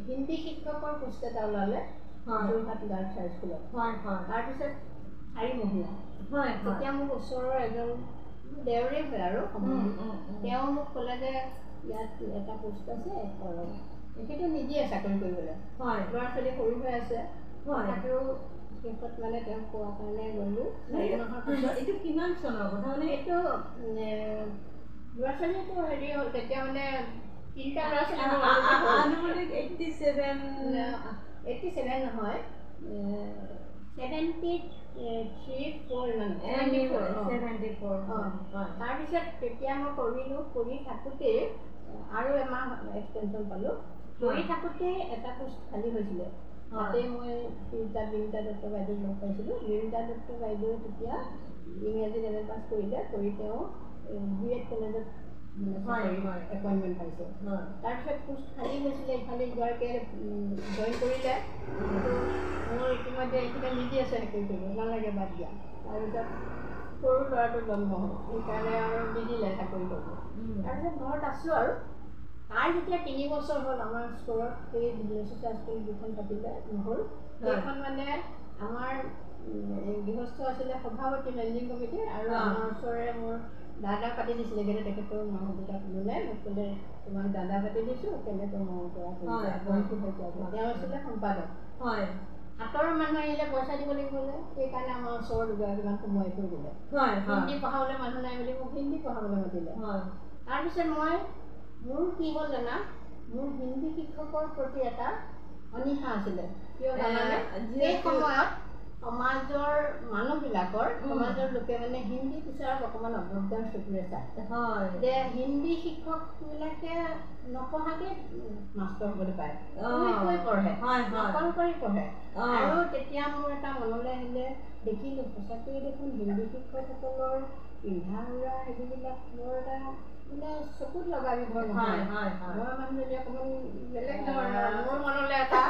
হিন্দী শিক্ষকৰ পোষ্ট এটা ওলালে যোৰহাট গাৰ্লছ হাইস্কুলত। তাৰপিছত 4 মহীয়া। তেতিয়া মোৰ ওচৰৰ এজন দেওৰে হয় আৰু তেওঁ মোক ক'লে যে ইয়াত এটা পোষ্ট আছে কৰক। তেখেতে নিদিয়ে চাকৰি কৰিবলৈ, ল'ৰা ছোৱালী সৰু হৈ আছে। তথাপিও শেষত মানে তেওঁক কোৱাৰ কাৰণে গ'লোঁ। 4 মাহৰ পিছত। এইটো কিমান চনৰ কথা মানে? এইটো ল'ৰা ছোৱালীটো হেৰি হ'ল তেতিয়া মানে 3টা ল'ৰা ছোৱালী 87 নহয়, 73-4 মানে 74। তাৰপিছত তেতিয়া মই কৰিলোঁ, কৰি থাকোঁতেই আৰু এমাহ এক্সটেনশ্যন পালোঁ। কৰি থাকোঁতেই এটা পোষ্ট খালী হৈছিলে। তাতে মই বিনিতা দত্ত বাইদেউক লগ পাইছিলোঁ। বিনিতা দত্ত বাইদেৱে তেতিয়া ইংৰাজী লেভেল পাছ কৰিলে, কৰি তেওঁ BEd কলেজত এপইণ্টমেণ্ট পাইছে। তাৰপিছত পোষ্ট খালী হৈছিলে, ইফালে ইগৰাকীয়ে জইন কৰিলে। মোৰ ইতিমধ্যে এইখিনিতে নিদি আছে চাকৰি কৰিব, নালাগে বাদ দিয়া। তাৰপিছত সৰু ল'ৰাটো জন্ম হ'ল, সেইকাৰণে আৰু নিদিলে চাকৰি কৰিব। তাৰপিছত ঘৰত আছোঁ আৰু তাৰ যেতিয়া 3 বছৰ হ'ল আমাৰ স্কুলত সেই বিজনেছ স্কুল দুখন পাতিলে নহ'ল। সেইখন মানে আমাৰ গৃহস্থ আছিলে সভাপতি মেনেজিং কমিটিৰ আৰু আমাৰ ওচৰৰে মোৰ দাদা পাতি দিছিলে। কিন্তু তেখেতৰ মা দেউতাক কোনোলে মোক ক'লে তোমাক দাদা পাতি দিছোঁ, কেনেকৈ মোৰ পৰা তেওঁ আছিলে সম্পাদক। হাতৰ মানুহ আহিলে পইচা দিব লাগিব যে, সেইকাৰণে আমাৰ ওচৰৰ দুগৰাকীমান সোমোৱাই থৈ দিলে। হিন্দী পঢ়াবলৈ মানুহ নাই বুলি মোক হিন্দী পঢ়াবলৈ মাতিলে। তাৰপিছত মোৰ কি হ'ল জানা, মোৰ হিন্দী শিক্ষকৰ প্ৰতি এটা অনীহা আছিলে। কিয় জানানে? সেই সময়ত সমাজৰ মানুহবিলাকৰ সমাজৰ লোকে মানে হিন্দী টিচাৰক অকণমান অভদ্ৰ চকুৰে চায় যে হিন্দী শিক্ষকবিলাকে নপঢ়াকৈ মাষ্টৰ হ'বলৈ পায়, পঢ়ে নকল কৰি পঢ়ে। আৰু তেতিয়া মোৰ এটা মনলৈ আহিলে, দেখিলোঁ সঁচাকৈয়ে দেখোন হিন্দী শিক্ষকসকলৰ পিন্ধা উৰা সেইবিলাক বৰ এটা মানে চকুত লগা বিধৰ নহয়। মই মানুহজনী অকণমান বেলেগ ধৰণৰ, মোৰ মনলৈ এটা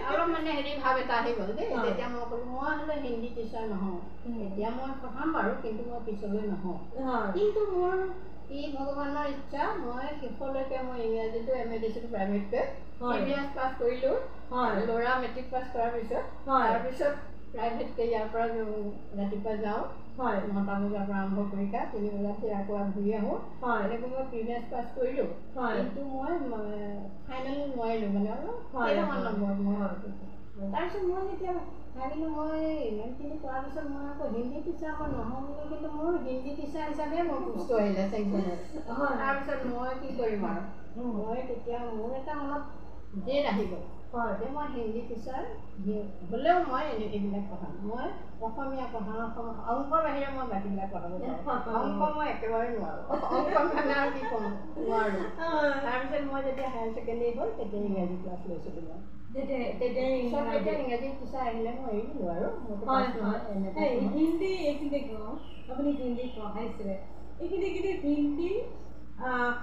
অলপ মানে হেৰি ভাৱ এটা আহি গ'ল দেই। তেতিয়া মই ক'লোঁ মই হ'লে হিন্দী টিচাৰ নহওঁ, এতিয়া মই পঢ়াম বাৰু কিন্তু মই পিছলৈ নহওঁ। কিন্তু মোৰ কি ভগৱানৰ ইচ্ছা মই শেষলৈকে মই ইংৰাজীটো MA দিছিলোঁ প্ৰাইভেটকৈ প্ৰিভিয়াছ পাছ কৰিলোঁ ল'ৰা মেট্ৰিক পাছ কৰাৰ পিছত তাৰপিছত প্ৰাইভেটকৈ ইয়াৰ পৰা ৰাতিপুৱা যাওঁ 9টা বজাৰ পৰা আৰম্ভ কৰি 3 বজাত আকৌ ঘূৰি আহোঁ এনেকৈ মই প্ৰিভিয়াছ পাছ কৰিলোঁ কিন্তু মই ফাইনেল নোৱাৰিলোঁ মানে কেইটামান নম্বৰ মই তাৰপিছত মই যেতিয়া ভাবিলোঁ মই ইমানখিনি কৰাৰ পিছত মই আকৌ হিন্দী টিচাৰ মই নহওঁ বুলি কিন্তু মোৰ হিন্দী টিচাৰ হিচাপে মোৰ পোষ্ট আহিলে চেংচনত তাৰপিছত মই কি কৰিম আৰু মই তেতিয়া মোৰ এটা অলপ জেদ আহি গ'ল যে মই হিন্দী টিচাৰ হ'লেও মই এইবিলাক পঢ়াম মই অসমীয়া পঢ়াওঁ অংকৰ বাহিৰে মই বাকীবিলাক পঢ়াব পাৰোঁ অংক মই একেবাৰে নোৱাৰোঁ অংক মানে আৰু কি ক'ম নোৱাৰোঁ তাৰপিছত মই যেতিয়া হায়াৰ ছেকেণ্ডেৰী হ'ল তেতিয়া ইংৰাজী ক্লাছ লৈছিলোঁ মই তেতিয়া ইংৰাজী টিচাৰ আহিলে মই এৰি দিলোঁ আৰু হিন্দী এইখিনি কওঁ আপুনি হিন্দী পঢ়াইছিলে এইখিনি কিন্তু হিন্দী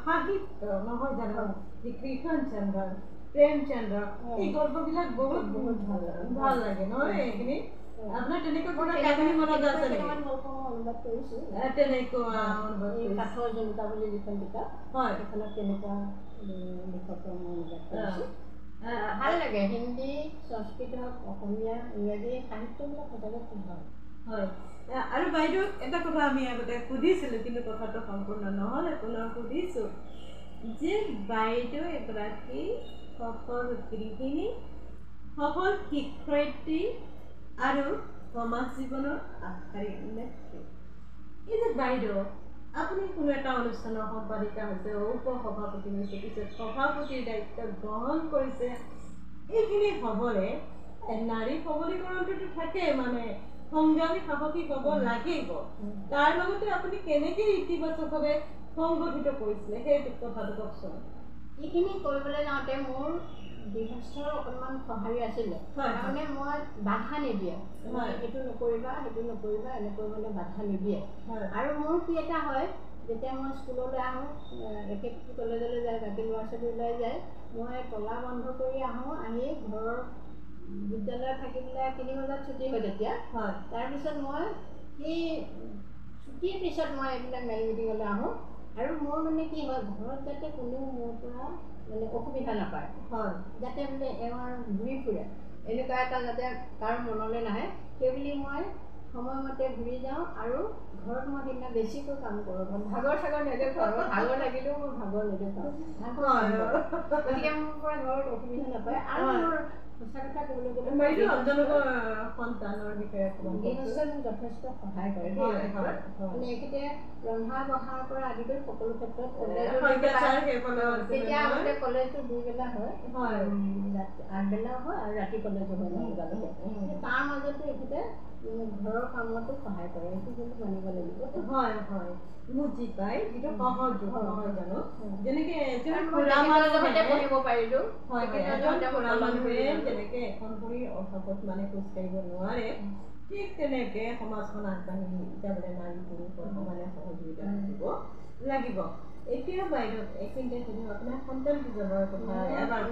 সাহিত্য নহয় জানো যে কৃষ্ণচন্দ্ৰ প্ৰেমচন্দ্ৰ এই গল্পবিলাক বহুত বহুত ভাল লাগে নহয় এইখিনি আপোনাৰ তেনেকুৱা কিবা কাহিনী মনত আছে নেকি গল্প মই অনুবাদ কৰিছোঁ তেনেকুৱা কাঠৰ জোনকা বুলি যিখন কিতাপ সেইখনত তেনেকুৱা লিখকৰ মই অনুবাদ কৰিছোঁ ভাল লাগে হিন্দী সংস্কৃত অসমীয়া ইংৰাজী সাহিত্যবিলাক সঁচাকৈ খুব ভাল আৰু বাইদেউ এটা কথা আমি আগতে সুধিছিলোঁ কিন্তু কথাটো সম্পূৰ্ণ নহ'লে পুনৰ সুধিছোঁ যে বাইদেউ এগৰাকী সফল গৃহিণী সফল শিক্ষয়িত্ৰী আৰু সমাজ জীৱনৰ আগশাৰী নেত্ৰী এই যে বাইদেউ আপুনি কোনো এটা অনুষ্ঠানৰ সম্পাদিকা হৈছে উপসভাপতি হৈছে পিছত সভাপতিৰ দায়িত্ব গ্ৰহণ কৰিছে এইখিনি হ'বলে নাৰী সবলীকৰণটোতো থাকে মানে সংগ্ৰামী সাহসী হ'ব লাগিব তাৰ লগতে আপুনি কেনেকৈ ইতিবাচকভাৱে সংগঠিত কৰিছিলে সেইটো কথাটো কওকচোন এইখিনি কৰিবলৈ যাওঁতে মোৰ গৃহস্থৰ অকণমান সঁহাৰি আছিলে তাৰমানে মই বাধা নিদিয়ে এইটো নকৰিবা সেইটো নকৰিবা এনেকৈ মানে বাধা নিদিয়ে আৰু মোৰ কি এটা হয় যেতিয়া মই স্কুললৈ আহোঁ একেবাৰে কলেজলৈ যায় বাকী ল'ৰা ছোৱালী ওলাই যায় মই তলা বন্ধ কৰি আহোঁ আহি ঘৰৰ বিদ্যালয়ত থাকি পেলাই 3 বজাত ছুটি হয় তেতিয়া তাৰপিছত মই সেই ছুটিৰ পিছত মই এইবিলাক মেল মিটিঙলৈ আহোঁ আৰু মোৰ মানে কি হয় ঘৰত যাতে কোনেও মোৰ পৰা মানে অসুবিধা নাপায় যাতে বোলে এওঁ ঘূৰি ফুৰে এনেকুৱা এটা যাতে কাৰো মনলৈ নাহে সেইবুলি মই সময়মতে ঘূৰি যাওঁ আৰু ঘৰত মই সেইদিনা বেছিকৈ কাম কৰোঁ ভাগৰ চাগৰ নেদেখুৱাওঁ ভাগৰ লাগিলেও মই ভাগৰ নেদেখুৱাওঁ গতিকে মোৰ পৰা ঘৰত অসুবিধা নাপায় আৰু মোৰ সঁচা কথা ক'বলৈ গ'লে গৃহস্থই মোক যথেষ্ট সহায় কৰে মানে এইখিনিতে ৰন্ধা বঢ়াৰ পৰা আদি কৰি সকলো ক্ষেত্ৰত তেতিয়া আগতে কলেজটো 2 বেলা হয় আগবেলাও হয় আৰু ৰাতি কলেজো হয় তাৰ মাজতে এইখিনিতে ঘৰৰ কামতো সহায় কৰে এইটো কিন্তু মানিব লাগিব বুজি পাই যিটো সহজ নহয় জানো যেনেকৈ পঢ়িব পাৰিলোঁ মানুহে যেনেকৈ এখন ভৰিৰ অভাৱত মানে খোজকাঢ়িব নোৱাৰে ঠিক তেনেকৈ সমাজখন আগবাঢ়ি যাবলৈ নাৰী পুৰুষৰ সমানে সহযোগিতা লাগিব এতিয়া বাইদেউ এইখিনিতে সুধিম আপোনাৰ সন্তান দুজনৰ কথা এবাৰ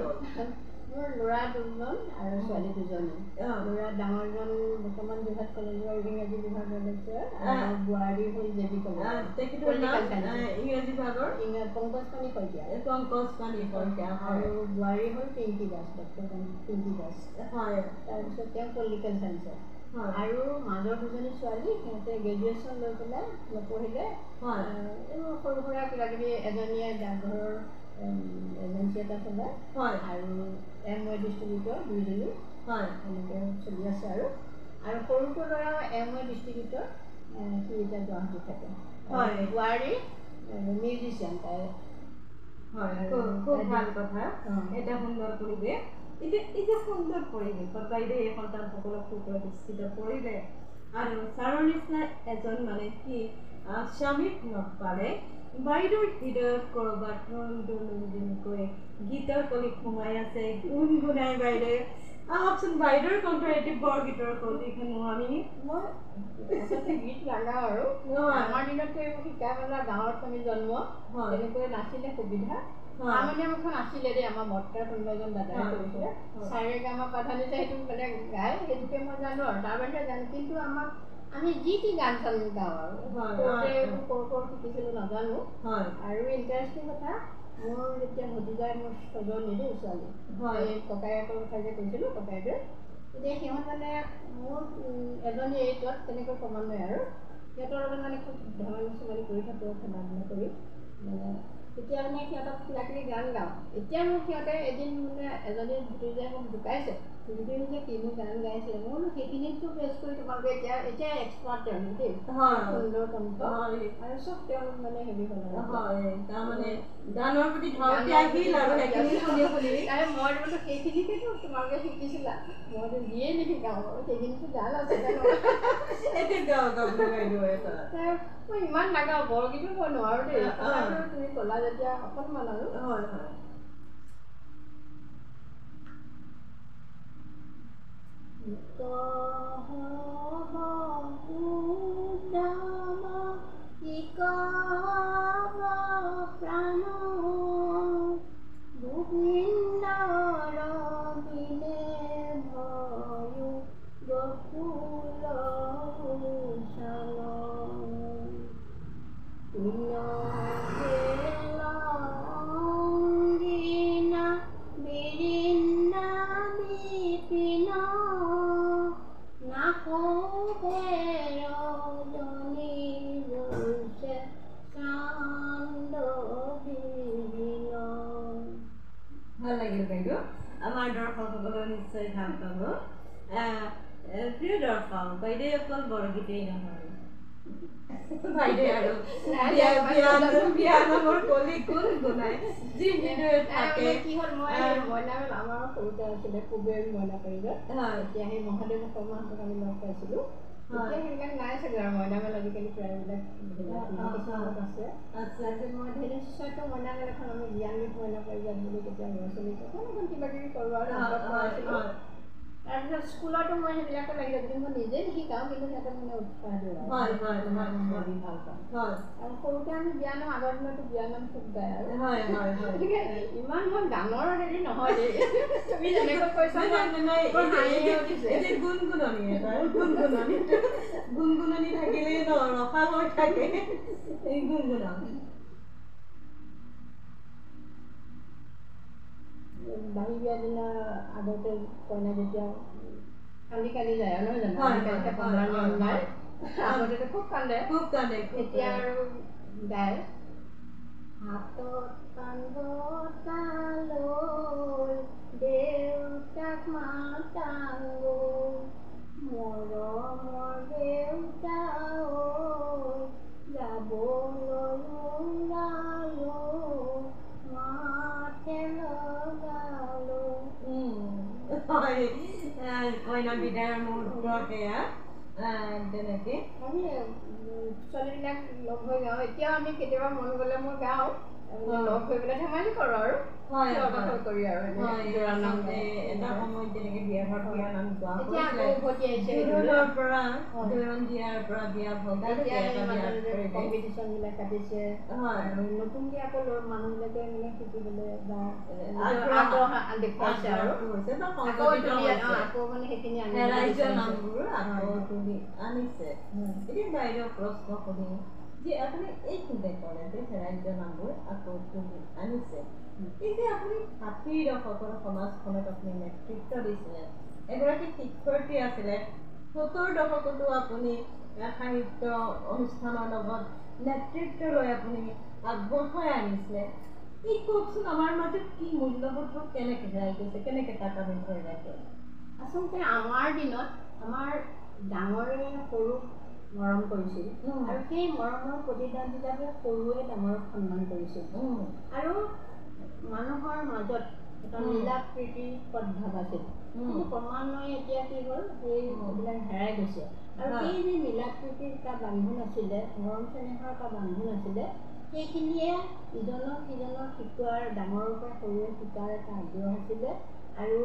মোৰ ল'ৰা 2জন আৰু ছোৱালী 2জনী ল'ৰা ডাঙৰজন বৰ্তমান যোৰহাট কলেজৰ ইংৰাজী বিভাগৰ লেকচাৰ আৰু বোৱাৰী হ'ল জেবি কলেজ ইংৰাজী বিভাগৰ পংকজপাণি শইকীয়া আৰু বোৱাৰী হ'ল পিংকি দাস ডক্টৰ পিংকি দাস তাৰপিছত তেওঁ পলিটিকেল চায়েন্সৰ আৰু মাজৰ 2জনী ছোৱালী সিহঁতে গ্ৰেজুৱেশ্যন লৈ পেলাই নপঢ়িলে এইবোৰ সৰু সুৰা কিবাকিবি এজনীয়ে ডাকঘৰৰ এজেঞ্চি এটা চলায় আৰু MA ডিষ্ট্ৰিবিউটৰ 2জনী এনেকৈ চলি আছে আৰু সৰুটো ল'ৰা MA ডিষ্ট্ৰিবিউটৰ সি এতিয়া গুৱাহাটীত থাকে বোৱাৰী মিউজিচিয়ান তাই খুব ভাল কথা এটা সুন্দৰ পৰিৱেশ এতিয়া এই যে সুন্দৰ পৰিৱেশত বাইদেউ এই সন্তানসকলক সুপ্ৰতিষ্ঠিত কৰিলে আৰু ছাৰৰ নিচিনা এজন মানে কি স্বামীক নপালে বাইদেউৰ হৃদয়ত ক'ৰবাত ৰঞ্জনকৈ গীতৰ কলি সোমাই আছে গুণগুণাই বাইদেউ আহকচোন বাইদেউৰ কণ্ঠ এটি বৰগীতৰ কলিখনো আমি মই গীত নাগাওঁ আৰু আমাৰ দিনততো এইবোৰ শিকাই পেলাই গাঁৱত আমি জন্ম তেনেকৈ নাছিলে সুবিধা হাৰমনিয়ামখন আছিলে দেই আমাৰ বৰ্তাৰ কোনোবা এজন দাদাই কৰিছিলে চাৰে গামা পাধানিছে সেইটো মানে গায় সেইটোকে মই জানো আৰু তাৰ বাহিৰে জানো কিন্তু আমাক আমি যি টি গান চান গাওঁ আৰু ক'ৰ শিকিছিলোঁ নাজানো আৰু ইণ্টাৰেষ্টিং কথা মোৰ যেতিয়া ভতিজাই মোৰ ছজনী দেই ছোৱালী ককায়েকৰ কথা যে কৈছিলোঁ ককায়েকে তেতিয়া সিহঁত মানে মোৰ এজনী 8ত তেনেকৈ ক্ৰমান্বয়ে আৰু সিহঁতৰ লগত মানে খুব ধেমালি চেমালি কৰি থাকোঁ খেলা ধূলা কৰি মানে তেতিয়া মানে সিহঁতক কিবা কিবি গান গাওঁ এতিয়া মোক সিহঁতে এদিন মানে এজনী ভতিজাই মোক জোকাইছে যদিও যে কিনো গান গাইছিলে মই বোলো সেইখিনিতো বেছ কৰি তোমালোকে এতিয়া এক্সপাৰ্ট তেওঁলোক দেই সুন্দৰ কণ্ঠ আৰু চব তেওঁলোক মানে হেৰি হ'ল তাৰমানে গানৰ প্ৰতি ধাউতি আহিল আৰু সেইখিনি শুনি শুনি আৰু মই বোলো সেইখিনিকেতো তোমালোকে শিকিছিলা মইতো যিয়ে নিশিকাওঁ বাৰু সেইখিনিতো গান আছে মই ইমান নাগাওঁ বৰগীতো মই নোৱাৰোঁ দেই তুমি ক'লা যেতিয়া অকণমান আৰু প্ৰাণ গোবিন্দ ৰবিনে ভয়ো গকুল অঙ্গিনা বিৰিন্না বিপিন নাকোপেৰজনী বলছে চান্দ বিহীন ভাল লাগিল বাইদেউ আমাৰ দৰ্শকসকলেও নিশ্চয় ভাল পাব প্ৰিয় দৰ্শক বাইদেউ অকল বৰগীতেই নহয় বাইদেউ আৰু বিয়া নামৰ কলি গুণ গুণাই যিদৰে থাকে কি হ'ল মই মইনামেল আমাৰ সৰুতে আছিলে কুবেৰ মইনা পাৰিজত এতিয়া সেই মহাদেৱ শৰ্মাহঁতক আমি লগ পাইছিলোঁ এতিয়া সেইবিলাক নাই চাগে আৰু মইনামেল আজিকালি প্ৰায়বিলাক কিছুমানত আছে মই ধেনু চিচাৰটো মইনামেল এখন আমি জ্ঞানগীত মইনা পাৰিজাত বুলি তেতিয়া ল'ৰা ছোৱালীক এখন কিবা কিবি কৰোঁ আৰু তাৰপিছত স্কুলতো মই সেইবিলাকো লাগি যাব কিন্তু মই নিজে নিশিকাওঁ কিন্তু সিহঁতক মানে উৎসাহ দিওঁ ভাল পাওঁ আৰু সৰুতে আমি বিয়া নাম আগৰ দিনতো বিয়া নাম খুব গায় আৰু গতিকে ইমান মই গানৰ হেৰি নহয় দেই তুমি যেনেকৈ কৈছা গুণগুণনি থাকিলেই ৰখা হৈ থাকে এই গুণগুণনি বাঢ়ি বিয়া দিনা আগতে কইনা যেতিয়া কান্দি যায় আৰু নহয় জানো আগতেতো খুব কান্দে এতিয়া আৰু গায় হাতত কান্ধতা লৈ দেউতাক মাতালৈ মৰমৰ দেউতা যাবলৈ ওলালো মাতে লগালো কইনা বিদায়ৰ মুহূৰ্ত সেয়া তেনেকে ছোৱালীবিলাক লগ হৈ গাওঁ এতিয়াও আমি কেতিয়াবা মন গ'লে মই গাওঁ লগ হৈ পেলাই ধেমালি কৰোঁ আৰু কৰি আৰু এটা সময়ত যেনেকে বিয়া ঘৰত বিয়া নাম গোৱা পৰা বিয়া কম্পিটিশ্যন বিলাক পাতিছে আৰু নতুনকে আকৌ মানুহবিলাকে মানে শিকিবলৈ বা দেখুৱাইছে আৰু আকৌ মানে সেইখিনি আনিছে এতিয়া বাইদেউ প্ৰশ্ন সুধিম যে আপুনি এইখিনিতে ক'লে যে ৰাজ্য নামবোৰ আকৌ তুলি আনিছে এই যে আপুনি ৬০ দশকৰ সমাজখনত আপুনি নেতৃত্ব দিছিলে এগৰাকী শিক্ষয়িত্ৰী আছিলে ৭০ দশকতো আপুনি সাহিত্য অনুষ্ঠানৰ লগত নেতৃত্ব লৈ আপুনি আগবঢ়াই আনিছিলে এই কওকচোন আমাৰ মাজত কি মূল্যবোধবোৰ কেনেকৈ হেৰাই গৈছে কেনেকৈ তাক আমি ধৰি ৰাখে আচলতে আমাৰ দিনত আমাৰ ডাঙৰে সৰুক মৰম কৰিছিল আৰু সেই মৰমৰ প্ৰতিদান হিচাপে সৰুৱে ডাঙৰক সন্মান কৰিছিল আৰু মানুহৰ মাজত এটা মিলা প্ৰীতিৰ সদ্ভাৱ আছিল কিন্তু ক্ৰমান্বয়ে এতিয়া কি হ'ল সেইবিলাক হেৰাই গৈছে আৰু সেই যে মিলা প্ৰীতিৰ এটা বান্ধোন আছিলে মৰম চেনেহৰ এটা বান্ধোন আছিলে সেইখিনিয়ে ইজনক সিজনক শিকোৱাৰ ডাঙৰৰ পৰা সৰুৱে শিকাৰ এটা আগ্ৰহ আছিলে আৰু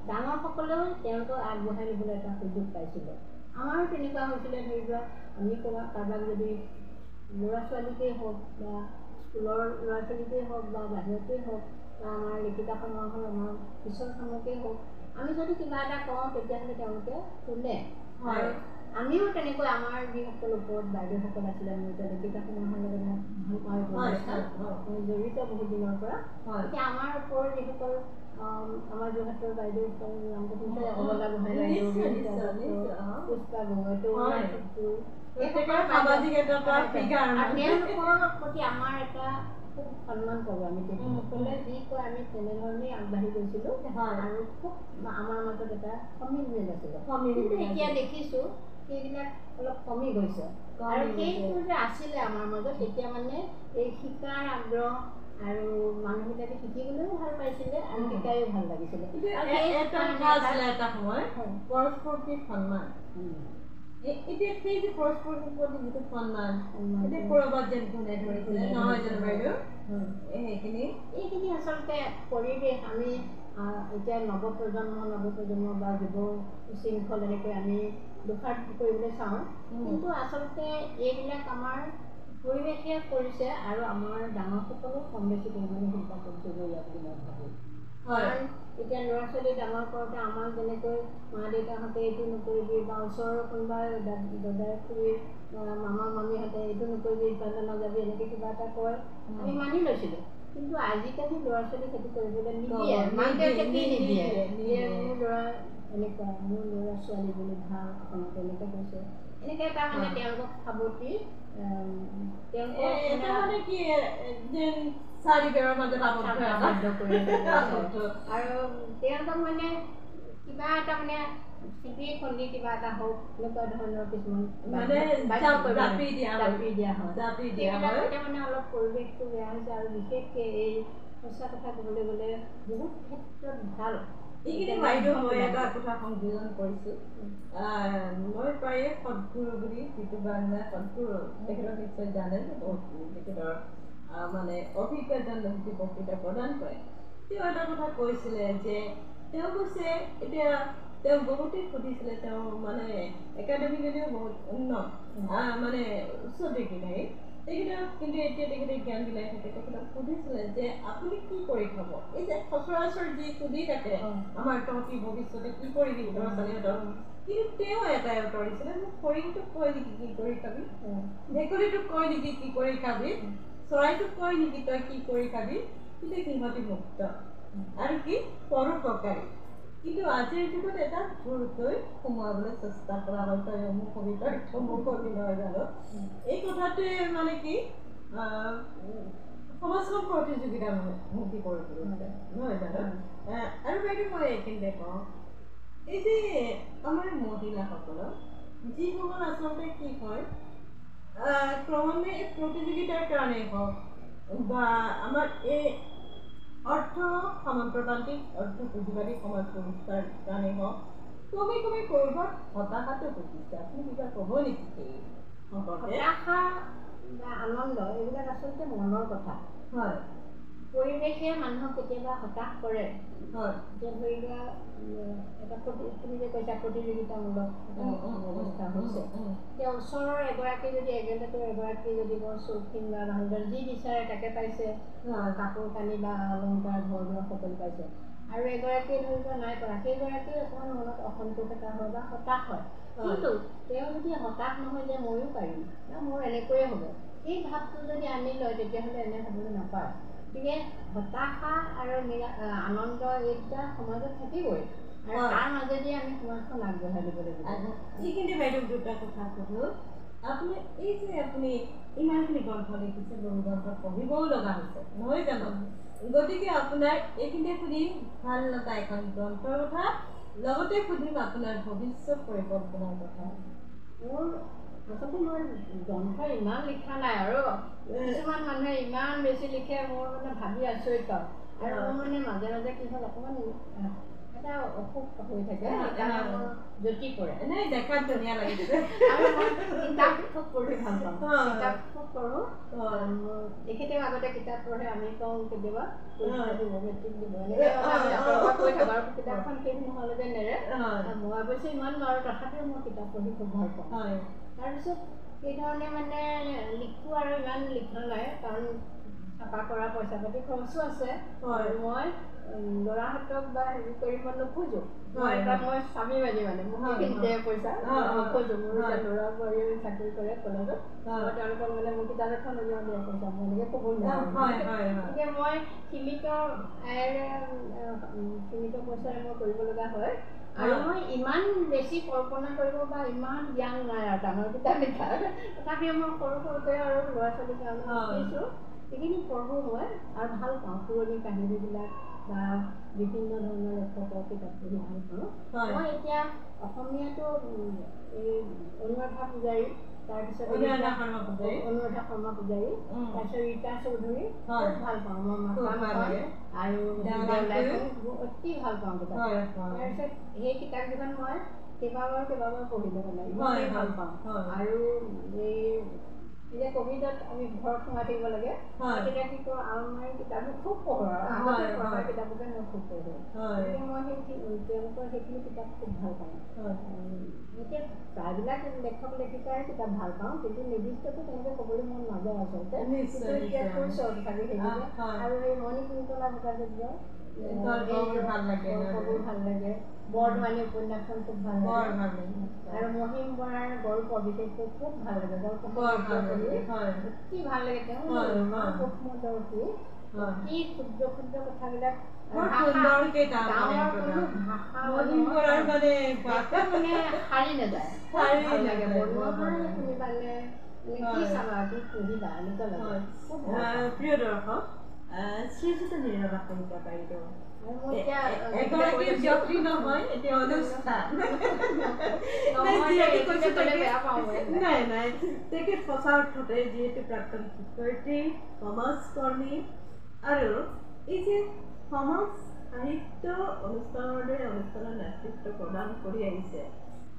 ডাঙৰসকলেও তেওঁলোকক আগবঢ়াই নিবলৈ এটা সুযোগ পাইছিলে আমাৰো তেনেকুৱা হৈছিলে ধৰি লোৱা আমি কাৰোবাক যদি ল'ৰা ছোৱালীকেই হওক বা স্কুলৰ ল'ৰা ছোৱালীকেই হওক বা বাহিৰতেই হওক বা আমাৰ লিখিকা সমূহৰ আমাৰ পিছৰ সমূহকেই হওক আমি যদি কিবা এটা কওঁ তেতিয়াহ'লে তেওঁলোকে শুনে আৰু আমিও তেনেকৈ আমাৰ যিসকল ওপৰত বাইদেউসকল আছিলে আমি এতিয়া দেৱিকা সমূহৰ লগত ভাল পাওঁ জড়িত বহুত দিনৰ পৰা এতিয়া আমাৰ ওপৰত যিসকল আমাৰ যোৰহাটৰ বাইদেউসকল অৱলা গোহাঁই বাইদেউ পুষ্পা তেওঁলোকৰ প্ৰতি আমাৰ এটা খুব সন্মান কৰোঁ আমি তেখেতসকলে যি কয় আমি তেনেধৰণেই আগবাঢ়ি গৈছিলোঁ আৰু খুব আমাৰ মাজত এটা সমিলমিল আছিলে কিন্তু এতিয়া দেখিছোঁ সেইবিলাক অলপ কমি গৈছে আৰু সেইটো যে আছিলে আমাৰ মাজত তেতিয়া মানে এই শিকাৰ আগ্ৰহ আৰু মানুহবিলাকে শিকিবলৈও ভাল পাইছিলে আৰু শিকায়ো ভাল লাগিছিলে এটা সময় পৰস্পৰকে সন্মান এতিয়া সেই যে পৰস্পৰৰ প্ৰতি যিটো সন্মান এতিয়া ক'ৰবাত যেন কোনে ধৰিছিলে নহয় জানো বাইদেউ এইখিনি আচলতে পৰিৱেশ আমি এতিয়া নৱপ্ৰজন্ম বা যুৱ শৃংখল এনেকৈ আমি দোষাৰোপ কৰিবলৈ চাওঁ কিন্তু আচলতে এইবিলাক আমাৰ পৰিৱেশে কৰিছে আৰু আমাৰ ডাঙৰসকলেও কম বেছি পৰিমাণে চিন্তা কৰিছে বুলি মই ভাবোঁ কাৰণ এতিয়া ল'ৰা ছোৱালী ডাঙৰ কৰোঁতে আমাক যেনেকৈ মা দেউতাহঁতে এইটো নকৰিবি বা ওচৰৰ কোনোবা দাদাই খুৰী মামা মামীহঁতে এইটো নকৰিবি ইফালে নাযাবি এনেকৈ কিবা এটা কয় আমি মানি লৈছিলোঁ কিন্তু আজিকালি ল'ৰা ছোৱালীক সেইটো কৰিবলৈ নিদিয়ে মাক দেউতাকে নিদিয়ে মোৰ ল'ৰা এনেকুৱা মোৰ ল'ৰা ছোৱালী বুলি ভাল আপোনালোকে এনেকৈ কৈছে এনেকৈ এটা মানে তেওঁলোকক সাৱটি আৰু তেওঁলোকক মানে কিবা এটা মানে খেতি খন্দি কিবা এটা হওক এনেকুৱা ধৰণৰ কিছুমান দিয়া হয় এতিয়া মানে অলপ পৰিৱেশটো বেয়া হৈছে আৰু বিশেষকৈ এই সঁচা কথা ক'বলৈ গ'লে বহুত ক্ষেত্ৰত ভাল এইখিনি বাইদেউ মই এটা কথা সংযোজন কৰিছোঁ মই প্ৰায়ে সদগুৰু বুলি যিটো বাংলা সদগুৰু তেখেতক নিশ্চয় জানে তেখেতৰ মানে অভিজ্ঞতা বক্তৃতা প্ৰদান কৰে তেওঁ এটা কথা কৈছিলে যে তেওঁ কৈছে এতিয়া তেওঁ বহুতেই সুধিছিলে তেওঁ মানে একাডেমিকেলিও বহুত উন্নত মানে উচ্চ ডিগ্ৰী তেখেতক কিন্তু এতিয়া তেখেতে জ্ঞান বিলাই থাকে তেখেতক সুধিছিলে যে আপুনি কি কৰি খাব এই যে সচৰাচৰ যি সুধি থাকে আমাৰ তহঁতি ভৱিষ্যতে কি কৰিবি ল'ৰা ছোৱালীহঁতক কিন্তু তেওঁ এটাই উত্তৰ দিছিলে মোক ফৰিংটোক কয় নেকি কি কৰি খাবি ভেকুলীটোক কয় নেকি কি কৰি খাবি চৰাইটোক কয় নেকি তই কি কৰি খাবি কিন্তু সিহঁতি মুক্ত আৰু কি পৰোপকাৰী কিন্তু আজিৰ যুগত এটা ভুলকৈ সোমোৱাবলৈ চেষ্টা কৰা হয় তই অমুক হবি তই অমুক হবি নহয় জানো এই কথাটোৱে মানে কি সমাজখন প্ৰতিযোগিতা মুক্তি কৰি তুলিছে নহয় জানো আৰু বাইদেউ মই এইখিনিতে কওঁ এই যে আমাৰ মহিলাসকলক যিসকল আচলতে কি হয় ক্ৰমে এই প্ৰতিযোগিতাৰ কাৰণেই হওক বা আমাৰ এই অৰ্থ সামন্ততান্ত্ৰিক অৰ্থ পুঁজিবাদী সমাজ ব্যৱস্থাৰ কাৰণে হওক ক্ৰমে ক'ৰবাত হতাশাটো ঘটিছে আপুনি কিবা ক'ব নেকি সেই হতাশা বা আনন্দ এইবিলাক আচলতে মনৰ কথা হয় পৰিৱেশে মানুহক কেতিয়াবা হতাশ কৰে হয় যে ধৰি লোৱা এটা তুমি যে কৈছা প্ৰতিযোগিতামূলক ব্যৱস্থা হৈছে এতিয়া ওচৰৰ এগৰাকী যদি এগৰাকী যদি বৰ চৌখিন বা ভালদৰে যি বিচাৰে তাকে পাইছে কাপোৰ কানি বা অলংকাৰ ঘৰ দুৱাৰ সকলো পাইছে আৰু এগৰাকীয়ে ধৰি লোৱা নাই কৰা সেইগৰাকীৰ অকণমান মনত অসন্তোষ এটা হয় বা হতাশ হয় কিন্তু তেওঁ যদি হতাশ নহয় যে ময়ো পাৰিম বা মোৰ এনেকৈয়ে হ'ব এই ভাৱটো যদি আনি লয় তেতিয়াহ'লে এনে হ'বলৈ নাপায় গতিকে হতাশা আৰু আনন্দ এই দুটা সমাজত থাকিবই আৰু তাৰ মাজেদি আমি সমাজখন আগবঢ়াই দিব লাগিব এইখিনি বাইদেউ দুটা কথা সোধোঁ আপুনি এই যে আপুনি ইমানখিনি গ্ৰন্থ লিখিছে বহু গ্ৰন্থ পঢ়িবও লগা হৈছে নহয় জানো গতিকে আপোনাৰ এইখিনিতে সুধিম ভাল লগা এখন গ্ৰন্থৰ কথা লগতে সুধিম আপোনাৰ ভৱিষ্যত পৰিকল্পনাৰ কথা মোৰ আচলতে মই গ্ৰন্থ ইমান লিখা নাই আৰু কিছুমান মানুহে ইমান বেছি লিখে মোৰ মানে ভাবি আচৰিত পাওঁ আৰু মোৰ মানে মাজে মাজে কি হ'ল অকণমান এটা অসুখ হৈ থাকে সেইকাৰণে মোৰ জুতি পৰে এনেই দেখাত ধুনীয়া লাগিছে আৰু মই কিতাপ খুব পঢ়ি ভাল পাওঁ কিতাপ খুব পঢ়োঁ তেখেতেও আগতে কিতাপ পঢ়ে আমি কওঁ কেতিয়াবা মেট্ৰিক দিব এনেকৈ কৈ থাকোঁ আৰু কিতাপখন শেষ নহ'লেগে নেৰে মই অৱশ্যে ইমান নোৱাৰোঁ তথাপিও মই কিতাপ পঢ়ি খুব ভাল পাওঁ তাৰপিছত সেইধৰণে মানে লিখোঁ আৰু ইমান লিখা নাই কাৰণ থকা কৰা পইচা পাতি খৰচো আছে আৰু মই ল'ৰাহঁতক বা হেৰি কৰিব নোখোজো মই স্বামী বাজি মানে মোক দে পইচা নোখোজো মোৰ এতিয়া ল'ৰা বোৱাৰী চাকৰি কৰে কলেজত মই তেওঁলোকক মানে মোক কিতাপ এখন উলিয়াই দিয়া পইচা মই এনেকৈ ক'ব নোৱাৰোঁ গতিকে মই সীমিত আয়েৰে সীমিত পইচাৰে মই কৰিব লগা হয় আৰু মই ইমান বেছি কল্পনা কৰিব বা ইমান জ্ঞান নাই আৰু ডাঙৰ কিতাপ লিখা তথাপিও মই সৰু সৰুকৈ আৰু ল'ৰা ছোৱালীৰ কাৰণে লিখিছোঁ সেইখিনি পঢ়োঁ মই আৰু ভাল পাওঁ পুৰণি কাহিনীবিলাক বা বিভিন্ন ধৰণৰ লেখকৰ কিতাপ পঢ়ি ভাল পাওঁ মই এতিয়া অসমীয়াটো এই অনুৰাধা পূজাৰী তাৰপিছত অনুৰাধা শৰ্মা পূজাৰী তাৰপিছত ৰীতা চৌধুৰী খুব ভাল পাওঁ মই আৰু অতি ভাল পাওঁ কিতাপ তাৰপিছত সেই কিতাপকেইখন মই কেইবাবাৰ পঢ়িব লাগে ভাল পাওঁ আৰু এই যে ক'ভিডত আমি ঘৰত সোমাই থাকিব লাগে তেতিয়া কি কৰোঁ আলমাৰী কিতাপবোৰ খুব পঢ়োঁ আৰু পঢ়া কিতাপকে মই খুব পঢ়োঁ গতিকে মই তেওঁলোকৰ সেইখিনি কিতাপ খুব ভাল পাওঁ এতিয়া প্ৰায়বিলাক লেখক লেখিকাৰ কিতাপ ভাল পাওঁ কিন্তু নিৰ্দিষ্টটো তেনেকৈ ক'বলৈ মন নাযায় আচলতে আৰু এই মণিকুন্তলা ভট্টাচাৰ্যৰ ভাল লাগে বৰদোৱানী উপন্যাসখন খুব ভাল লাগে আৰু মহিম বৰাৰ গল্প বিশেষকৈ খুব ভাল লাগে অতি ভাল লাগে তেওঁ সূক্ষ্মদৰ্শী কি ক্ষুদ্ৰ ক্ষুদ্ৰ কথাবিলাক সাৰি নাযায় ভাল লাগে শুনিবানে কি চাবা কি পঢ়িবা এনেকুৱা লাগে প্ৰিয় দৰ্শক শ্ৰীযুত নিৰলা কলিতা বাইদেউ এগৰাকী ব্যক্তি নহয় এতিয়া অনুষ্ঠান নাই নাই তেখেত সঁচা অৰ্থতে যিহেতু প্ৰাক্তন শিক্ষয়িত্ৰী সমাজকৰ্মী আৰু এই যে সমাজ সাহিত্য অনুষ্ঠানৰ দৰে অনুষ্ঠানৰ নেতৃত্ব প্ৰদান কৰি আহিছে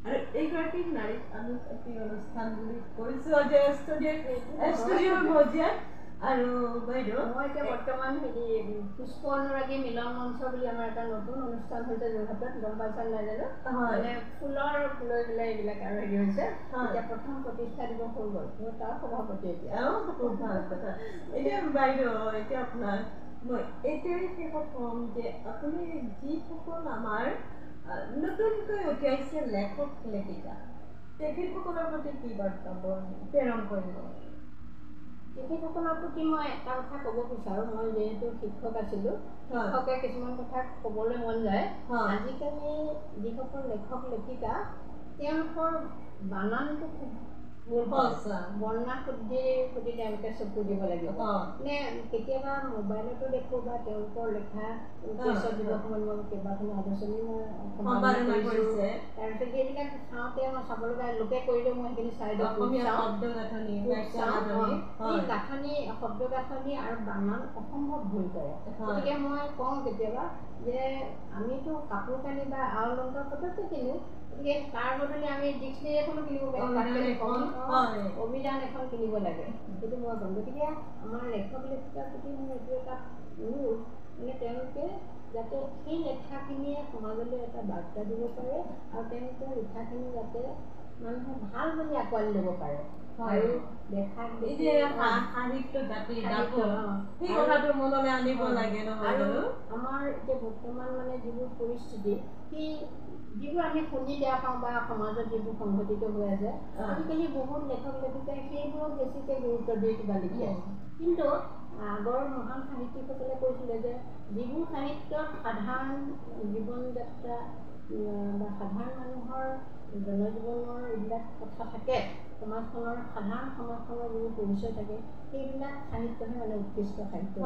আৰু এইগৰাকী নাৰীক আমি এটি অনুষ্ঠান বুলি কৈছোঁ যে ষ্টুডিঅ'ৰ মজিয়াত আৰু বাইদেউ মই এতিয়া বৰ্তমান হেৰি পুষ্প অনুৰাগী মিলন মঞ্চ বুলি আমাৰ এটা নতুন অনুষ্ঠান হৈছে যোৰহাটত গম পাইছা নাই জানো মানে ফুলৰ লৈ পেলাই এইবিলাক আৰু হেৰি হৈছে এতিয়া প্ৰথম প্ৰতিষ্ঠা দিৱস হৈ গ'ল মই তাৰ সভাপতি এতিয়া খুব ভাল কথা এতিয়া বাইদেউ এতিয়া আপোনাৰ মই এইটোৱে শেষত ক'ম যে আপুনি যিসকল আমাৰ নতুনকৈ উঠি আহিছে লেখক লেখিকা তেখেতসকলৰ প্ৰতি কি বাৰ্তা প্ৰেৰণ কৰিব তেখেতসকলৰ প্ৰতি মই এটা কথা ক'ব বিচাৰোঁ মই যিহেতু শিক্ষক আছিলোঁ শিক্ষকে কিছুমান কথা ক'বলৈ মন যায় আজিকালি যিসকল লেখক লেখিকা তেওঁলোকৰ বানানটো খুব বৰ্ণা শুদ্ধিৰ প্ৰতি তেওঁলোকে চকু দিব লাগিব নে কেতিয়াবা মোবাইলতো দেখোঁ বা তেওঁলোকৰ লেখা কেশৱ দিৱস সময়ত কেইবাখনো আলোচনী মই সম্পাদনা কৰিছোঁ তাৰপিছত সেইবিলাক চাওঁতে মই চাব লগা লোকে কৰিলেও মই সেইখিনি চাই গাঁথনি শব্দ গাঁথনি আৰু বানান অসম্ভৱ ভুল কৰে গতিকে মই কওঁ কেতিয়াবা যে আমিতো কাপোৰ কানি বা আ অলংকাৰ পটককৈ কিনো গতিকে তাৰ বদলি আমি ডিক্সনেৰী এখনো কিনিব পাৰিম অভিধান এখন কিনিব লাগে সেইটো মই ক'ম গতিকে আমাৰ লেখক লেখিকাৰ প্ৰতি মোৰ এইটো এটা অনুৰোধ মানে তেওঁলোকে যাতে সেই লেখাখিনিয়ে সমাজলৈ এটা বাৰ্তা দিব পাৰে আৰু তেওঁলোকৰ লিখাখিনি যাতে মানুহে ভাল বুলি আঁকোৱালি ল'ব পাৰে আৰু দেখাক আৰু আমাৰ এতিয়া বৰ্তমান মানে যিবোৰ পৰিস্থিতি সেই যিবোৰ আমি শুনি বেয়া পাওঁ বা সমাজত যিবোৰ সংঘটিত হৈ আছে আজিকালি বহুত লেখক লেখিকাই সেইবোৰক বেছিকৈ গুৰুত্ব দি কিবা লিখি আছে কিন্তু আগৰ মহান সাহিত্যিকসকলে কৈছিলে যে যিবোৰ সাহিত্যত সাধাৰণ জীৱন যাত্ৰা বা সাধাৰণ মানুহৰ জনজীৱনৰ এইবিলাক কথা থাকে সমাজখনৰ সাধাৰণ সমাজখনৰ যিবোৰ পৰিচয় থাকে সেইবিলাক সাহিত্যহে মানে উৎকৃষ্ট সাহিত্য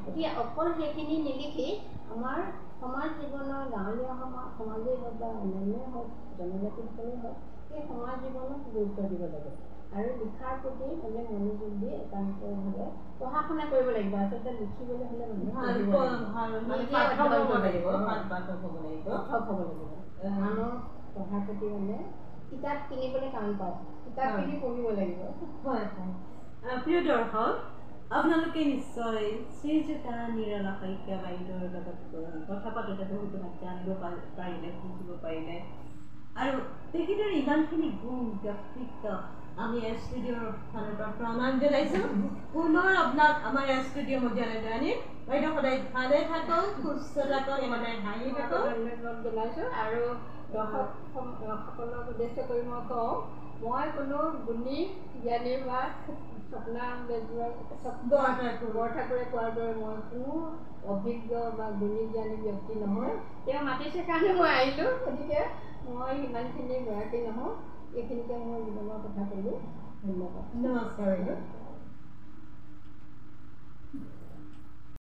এতিয়া অকল সেইখিনি নিলিখি আমাৰ সমাজ জীৱনৰ গাঁৱলীয়া সমাজেই হওক বা অন্যান্যই হওক জনজাতিসকলেই হওক সেই সমাজ জীৱনক গুৰুত্ব দিব লাগে আৰু লিখাৰ প্ৰতি মানে মনোযোগ দি একান্তভাৱে পঢ়া শুনা কৰিব লাগিব আচলতে লিখিবলৈ হ'লে মানুহে আনৰ পঢ়াৰ প্ৰতি মানে কিতাপ কিনিবলৈ টান পায় কিতাপখিনি পঢ়িব লাগিব প্ৰিয় দৰ্শক আপোনালোকে নিশ্চয় শ্ৰীযুতা নিৰলা শইকীয়া বাইদেউৰ লগত কথা পাতোঁতে বহুতো জানিব পাৰিলে বুজিব পাৰিলে আৰু তেখেতৰ ইমানখিনি গুণ ব্যক্তিত্ব আমি এছ ষ্টুডিঅ'ৰ ফালৰ পৰা প্ৰণাম জনাইছোঁ পুনৰ আপোনাক আমাৰ এছ ষ্টুডিঅ' মজিয়ালৈ আনিম বাইদেউ সদায় ভালে থাকক সুস্থ থাকক সদায় হাঁহি থাকক ধন্যবাদ জনাইছোঁ আৰু দৰ্শকসকলক উদ্দেশ্য কৰি মই কওঁ মই কোনো গুণী জ্ঞানী বা স্বপ্না বৰঠাকুৰে কোৱাৰ দৰে মই কোনো অভিজ্ঞ বা গুণী জ্ঞানী ব্যক্তি নহয় তেওঁ মাতিছে কাৰণে মই আহিলোঁ গতিকে মই সিমানখিনি গৰাকী নহওঁ এইখিনিকে মই জীৱনৰ কথা ক'লোঁ ধন্যবাদ নমস্কাৰ বাইদেউ